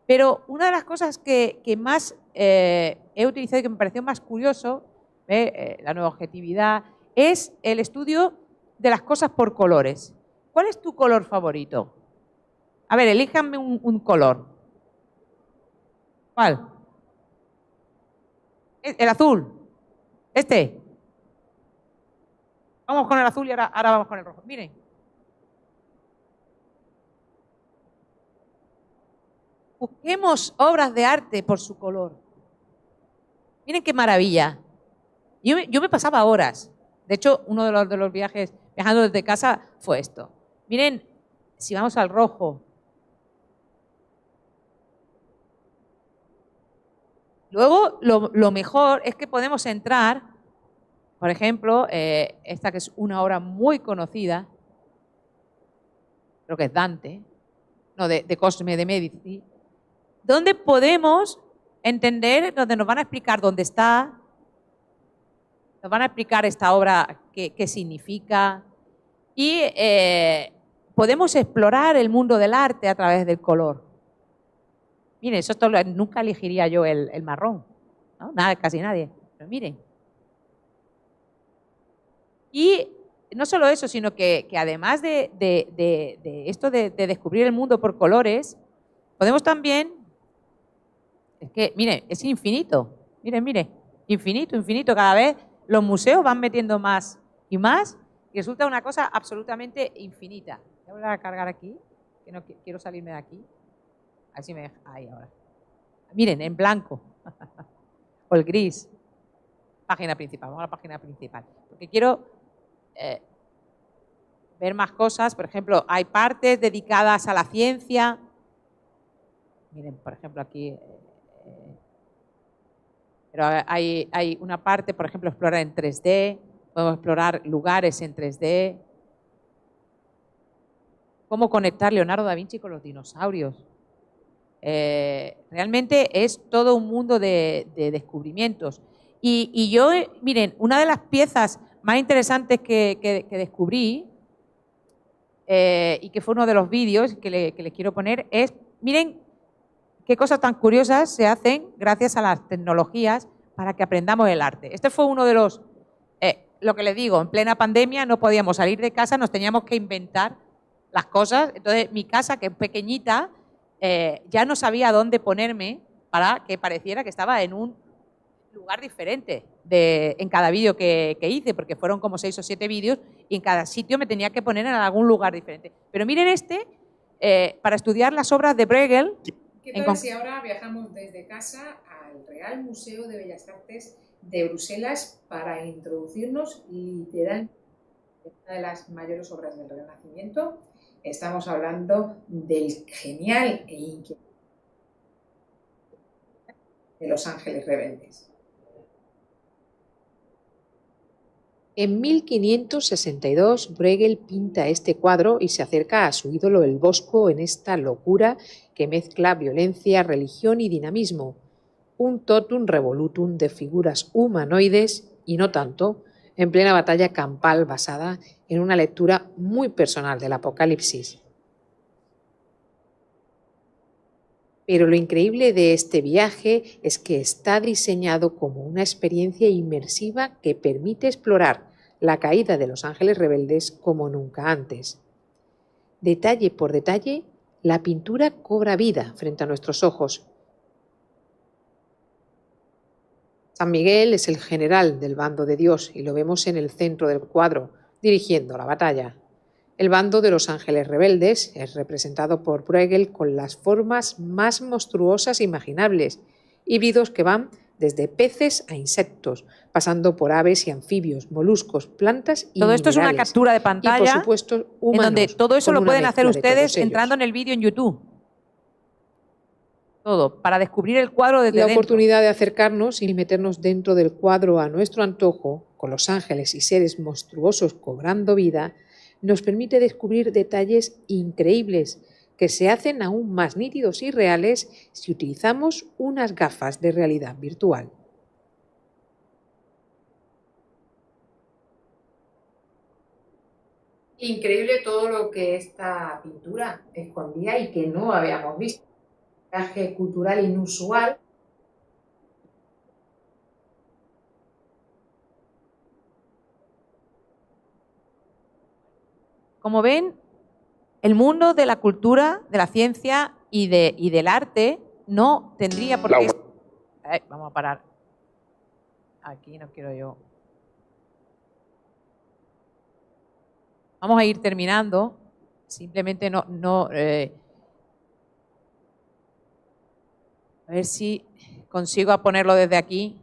pero una de las cosas que más he utilizado y que me pareció más curioso, la nueva objetividad, es el estudio de las cosas por colores. ¿Cuál es tu color favorito? A ver, elíjanme un color. ¿Cuál? El azul. Este. Vamos con el azul y ahora vamos con el rojo. Miren. Busquemos obras de arte por su color. Miren qué maravilla. Yo me pasaba horas. De hecho, uno de los viajes, viajando desde casa, fue esto. Miren, si vamos al rojo. Luego, lo mejor es que podemos entrar, por ejemplo, esta que es una obra muy conocida, creo que es Dante, no, de Cosme de Medici, donde podemos entender, donde nos van a explicar dónde está, nos van a explicar esta obra qué significa y podemos explorar el mundo del arte a través del color. Miren, nunca elegiría yo el marrón, ¿no? Casi nadie, pero miren. Y no solo eso, sino que además de esto de descubrir el mundo por colores, podemos también, es que, miren, es infinito, miren, infinito, cada vez los museos van metiendo más y más y resulta una cosa absolutamente infinita. Voy a cargar aquí, que no quiero salirme de aquí. Así me deja, ahí ahora. Miren, en blanco o el gris. Página principal, vamos a la página principal. Porque quiero ver más cosas. Por ejemplo, hay partes dedicadas a la ciencia. Miren, por ejemplo, aquí. Pero hay una parte, por ejemplo, explorar en 3D. Podemos explorar lugares en 3D. Cómo conectar Leonardo da Vinci con los dinosaurios. Realmente es todo un mundo de descubrimientos. Y yo, miren, una de las piezas más interesantes que descubrí y que fue uno de los vídeos que les quiero poner es, miren qué cosas tan curiosas se hacen gracias a las tecnologías para que aprendamos el arte. Este fue uno de los, lo que les digo, en plena pandemia no podíamos salir de casa, nos teníamos que inventar las cosas. Entonces mi casa, que es pequeñita, ya no sabía dónde ponerme para que pareciera que estaba en un lugar diferente en cada vídeo que hice, porque fueron como 6 o 7 vídeos y en cada sitio me tenía que poner en algún lugar diferente. Pero miren para estudiar las obras de Bruegel. ¿Qué tal si ahora viajamos desde casa al Real Museo de Bellas Artes de Bruselas para introducirnos literalmente en una de las mayores obras del Renacimiento? Estamos hablando del genial e inquietante de Los Ángeles Rebeldes. En 1562, Bruegel pinta este cuadro y se acerca a su ídolo el Bosco en esta locura que mezcla violencia, religión y dinamismo. Un totum revolutum de figuras humanoides y no tanto, en plena batalla campal basada en una lectura muy personal del Apocalipsis. Pero lo increíble de este viaje es que está diseñado como una experiencia inmersiva que permite explorar la caída de los ángeles rebeldes como nunca antes. Detalle por detalle, la pintura cobra vida frente a nuestros ojos. San Miguel es el general del bando de Dios y lo vemos en el centro del cuadro, dirigiendo la batalla. El bando de los ángeles rebeldes es representado por Bruegel con las formas más monstruosas imaginables, híbridos que van desde peces a insectos, pasando por aves y anfibios, moluscos, plantas y todo esto minerales. Es una captura de pantalla, y por supuesto, humanos, en donde todo eso lo pueden hacer ustedes entrando ellos. en el vídeo en YouTube. Todo, para descubrir el cuadro desde La dentro. oportunidad de acercarnos y meternos dentro del cuadro a nuestro antojo, con los ángeles y seres monstruosos cobrando vida, nos permite descubrir detalles increíbles que se hacen aún más nítidos y reales si utilizamos unas gafas de realidad virtual. Increíble todo lo que esta pintura escondía y que no habíamos visto. Un viaje cultural inusual. Como ven, el mundo de la cultura, de la ciencia y del arte no tendría por qué... vamos a parar. Aquí no quiero yo. Vamos a ir terminando. Simplemente a ver si consigo ponerlo desde aquí.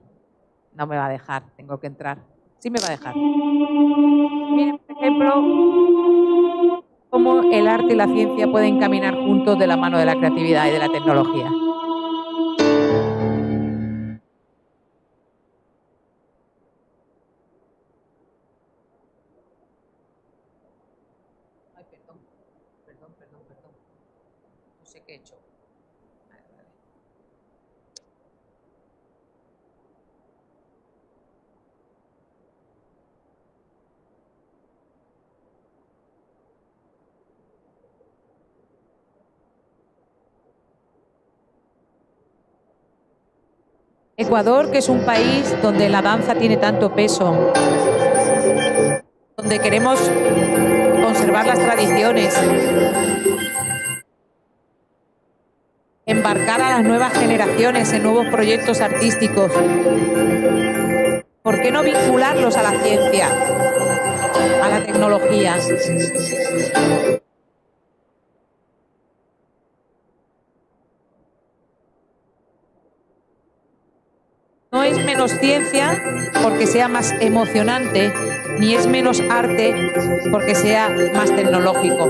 No me va a dejar, tengo que entrar. Sí me va a dejar. Miren, por ejemplo, cómo el arte y la ciencia pueden caminar juntos de la mano de la creatividad y de la tecnología. Ay, perdón. No sé qué he hecho. Vale. Ecuador, que es un país donde la danza tiene tanto peso, donde queremos conservar las tradiciones, embarcar a las nuevas generaciones en nuevos proyectos artísticos. ¿Por qué no vincularlos a la ciencia, a la tecnología? No es menos ciencia porque sea más emocionante, ni es menos arte porque sea más tecnológico.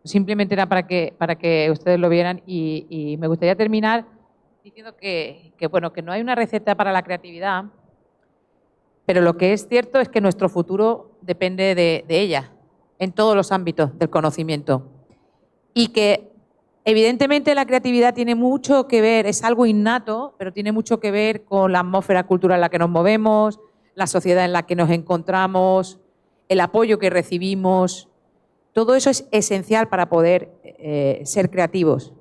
Simplemente era para que ustedes lo vieran y me gustaría terminar diciendo que no hay una receta para la creatividad, pero lo que es cierto es que nuestro futuro depende de ella en todos los ámbitos del conocimiento y que evidentemente la creatividad tiene mucho que ver, es algo innato, pero tiene mucho que ver con la atmósfera cultural en la que nos movemos, la sociedad en la que nos encontramos, el apoyo que recibimos. Todo eso es esencial para poder ser creativos,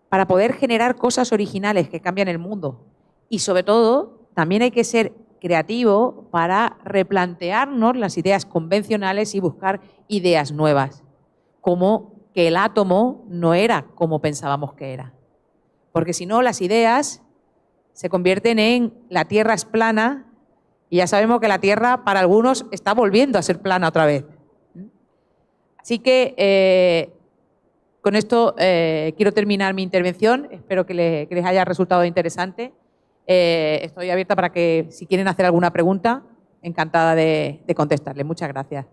para poder generar cosas originales que cambian el mundo. Y sobre todo, también hay que ser creativo para replantearnos las ideas convencionales y buscar ideas nuevas, como que el átomo no era como pensábamos que era. Porque si no, las ideas se convierten en la Tierra es plana y ya sabemos que la Tierra para algunos está volviendo a ser plana otra vez. Así que con esto quiero terminar mi intervención. Espero que les haya resultado interesante. Estoy abierta para que, si quieren hacer alguna pregunta, encantada de contestarle. Muchas gracias.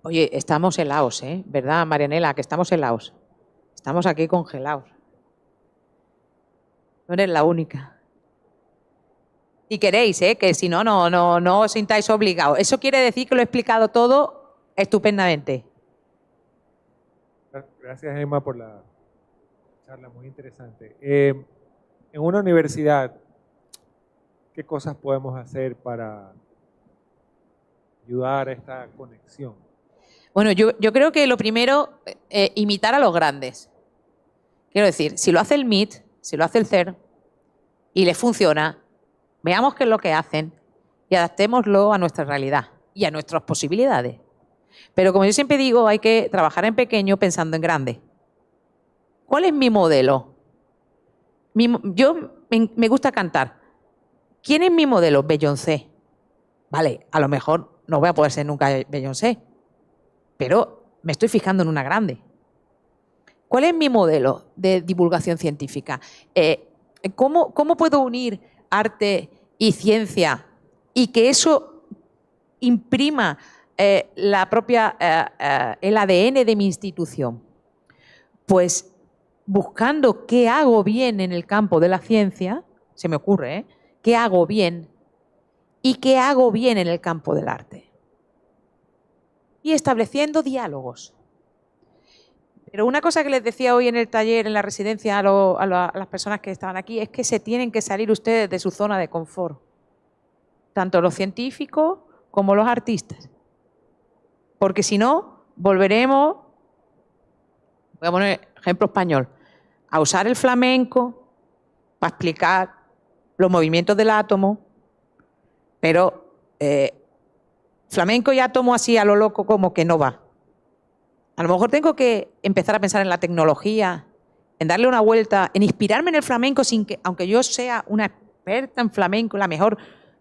Oye, estamos helados, ¿verdad, Marianela? Que estamos helados. Estamos aquí congelados. No eres la única. Y queréis, que si no, no os sintáis obligados. Eso quiere decir que lo he explicado todo estupendamente. Gracias, Emma, por la charla muy interesante. En una universidad, ¿qué cosas podemos hacer para ayudar a esta conexión? Bueno, yo creo que lo primero, imitar a los grandes. Quiero decir, si lo hace el MIT, si lo hace el CERN y le funciona, veamos qué es lo que hacen y adaptémoslo a nuestra realidad y a nuestras posibilidades. Pero como yo siempre digo, hay que trabajar en pequeño pensando en grande. ¿Cuál es mi modelo? Yo me gusta cantar. ¿Quién es mi modelo? Beyoncé. Vale, a lo mejor no voy a poder ser nunca Beyoncé, pero me estoy fijando en una grande. ¿Cuál es mi modelo de divulgación científica? ¿Cómo puedo unir arte y ciencia y que eso imprima el ADN de mi institución? Pues buscando qué hago bien en el campo de la ciencia, se me ocurre, qué hago bien y qué hago bien en el campo del arte. Y estableciendo diálogos. Pero una cosa que les decía hoy en el taller, en la residencia, a las personas que estaban aquí, es que se tienen que salir ustedes de su zona de confort. Tanto los científicos como los artistas. Porque si no, volveremos, voy a poner ejemplo español, a usar el flamenco para explicar los movimientos del átomo, pero flamenco y átomo así a lo loco como que no va. A lo mejor tengo que empezar a pensar en la tecnología, en darle una vuelta, en inspirarme en el flamenco sin que, aunque yo sea una experta en flamenco, la mejor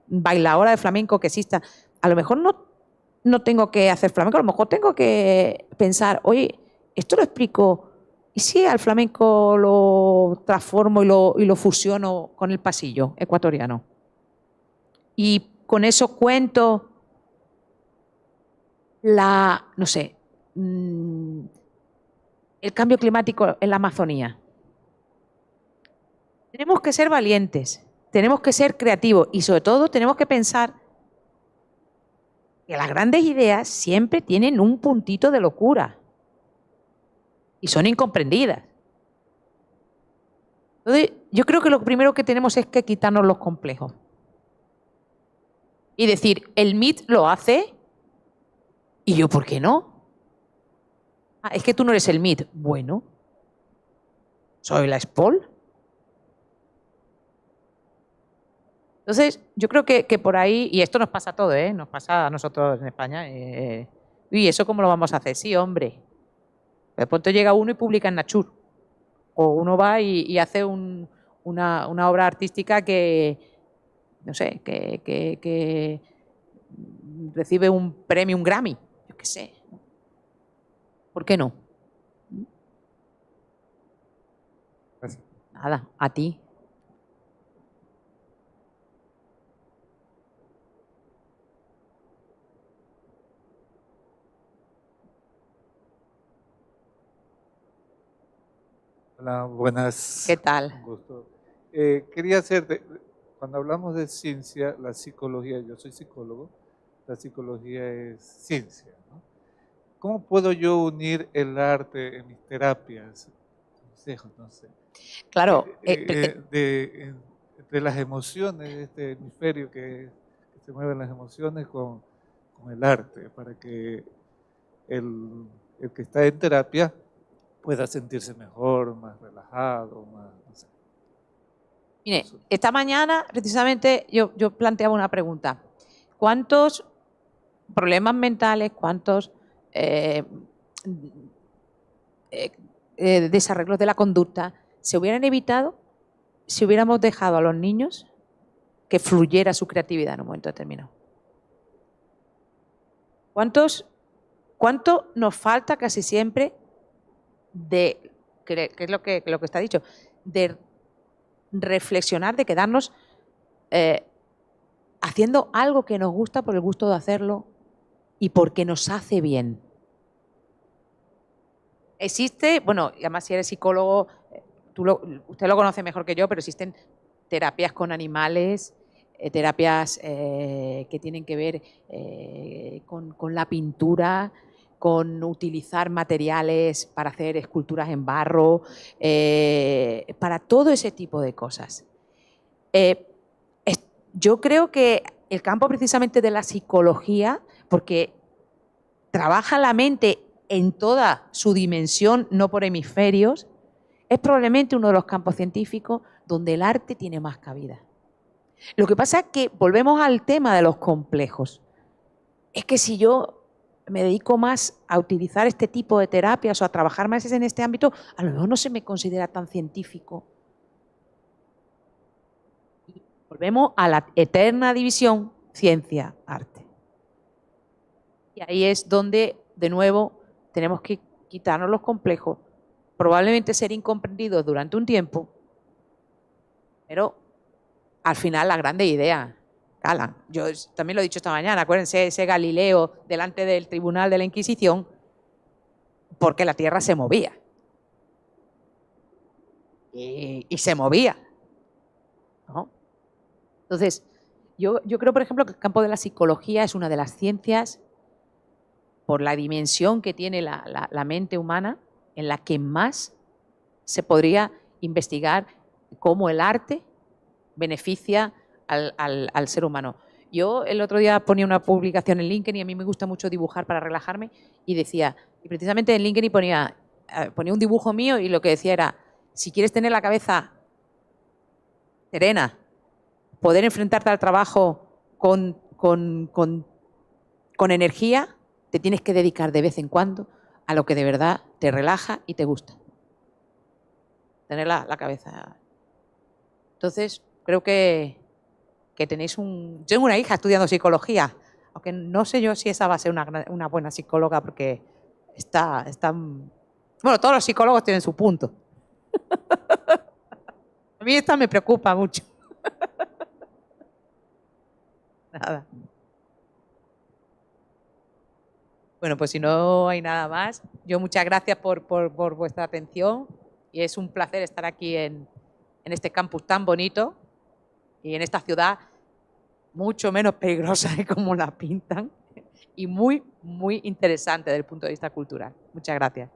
bailadora de flamenco que exista, a lo mejor no tengo que hacer flamenco, a lo mejor tengo que pensar, oye, esto lo explico, ¿y si al flamenco lo transformo y lo fusiono con el pasillo ecuatoriano? Y con eso cuento no sé, el cambio climático en la Amazonía. Tenemos que ser valientes, tenemos que ser creativos y sobre todo tenemos que pensar que las grandes ideas siempre tienen un puntito de locura y son incomprendidas. Entonces, yo creo que lo primero que tenemos es que quitarnos los complejos y decir, el MIT lo hace y yo, ¿por qué no? Ah, es que tú no eres el MIT. Bueno, soy la SPOL. Entonces, yo creo que por ahí, y esto nos pasa a todos, nos pasa a nosotros en España, y ¿eso cómo lo vamos a hacer? Sí, hombre. De pronto llega uno y publica en Nature. O uno va y hace una obra artística que, no sé, que recibe un premio, un Grammy. Yo qué sé. ¿Por qué no? Gracias. Nada, a ti. Hola, buenas. ¿Qué tal? Un gusto. Quería hacerte, cuando hablamos de ciencia, la psicología, yo soy psicólogo, la psicología es ciencia, ¿no? ¿Cómo puedo yo unir el arte en mis terapias? Consejos, no sé. Claro. Entre las emociones, este hemisferio que se mueven las emociones con el arte, para que el que está en terapia pueda sentirse mejor, más relajado, más, no sé. Mire, esta mañana precisamente yo planteaba una pregunta. ¿Cuántos problemas mentales, cuántos desarreglos de la conducta se hubieran evitado si hubiéramos dejado a los niños que fluyera su creatividad en un momento determinado? ¿Cuánto nos falta casi siempre que es lo que está dicho, de reflexionar, de quedarnos haciendo algo que nos gusta por el gusto de hacerlo y porque nos hace bien? Existe, bueno, y además si eres psicólogo, usted lo conoce mejor que yo, pero existen terapias con animales, terapias que tienen que ver con la pintura, con utilizar materiales para hacer esculturas en barro, para todo ese tipo de cosas. Yo creo que el campo precisamente de la psicología porque trabaja la mente en toda su dimensión, no por hemisferios, es probablemente uno de los campos científicos donde el arte tiene más cabida. Lo que pasa es que volvemos al tema de los complejos. Es que si yo me dedico más a utilizar este tipo de terapias o a trabajar más en este ámbito, a lo mejor no se me considera tan científico. Y volvemos a la eterna división ciencia-arte. Y ahí es donde, de nuevo, tenemos que quitarnos los complejos, probablemente ser incomprendidos durante un tiempo, pero al final la grande idea calan. Yo también lo he dicho esta mañana, acuérdense ese Galileo delante del tribunal de la Inquisición, porque la Tierra se movía. Y se movía, ¿no? Entonces, yo creo, por ejemplo, que el campo de la psicología es una de las ciencias, por la dimensión que tiene la mente humana, en la que más se podría investigar cómo el arte beneficia al ser humano. Yo el otro día ponía una publicación en LinkedIn y a mí me gusta mucho dibujar para relajarme y decía, y precisamente en LinkedIn ponía un dibujo mío y lo que decía era, si quieres tener la cabeza serena, poder enfrentarte al trabajo con energía, te tienes que dedicar de vez en cuando a lo que de verdad te relaja y te gusta. Tener la cabeza. Entonces, creo que tenéis Yo tengo una hija estudiando psicología, aunque no sé yo si esa va a ser una buena psicóloga porque está... Bueno, todos los psicólogos tienen su punto. A mí esta me preocupa mucho. Nada. Bueno, pues si no hay nada más, yo muchas gracias por vuestra atención y es un placer estar aquí en este campus tan bonito y en esta ciudad mucho menos peligrosa de como la pintan y muy, muy interesante desde el punto de vista cultural. Muchas gracias.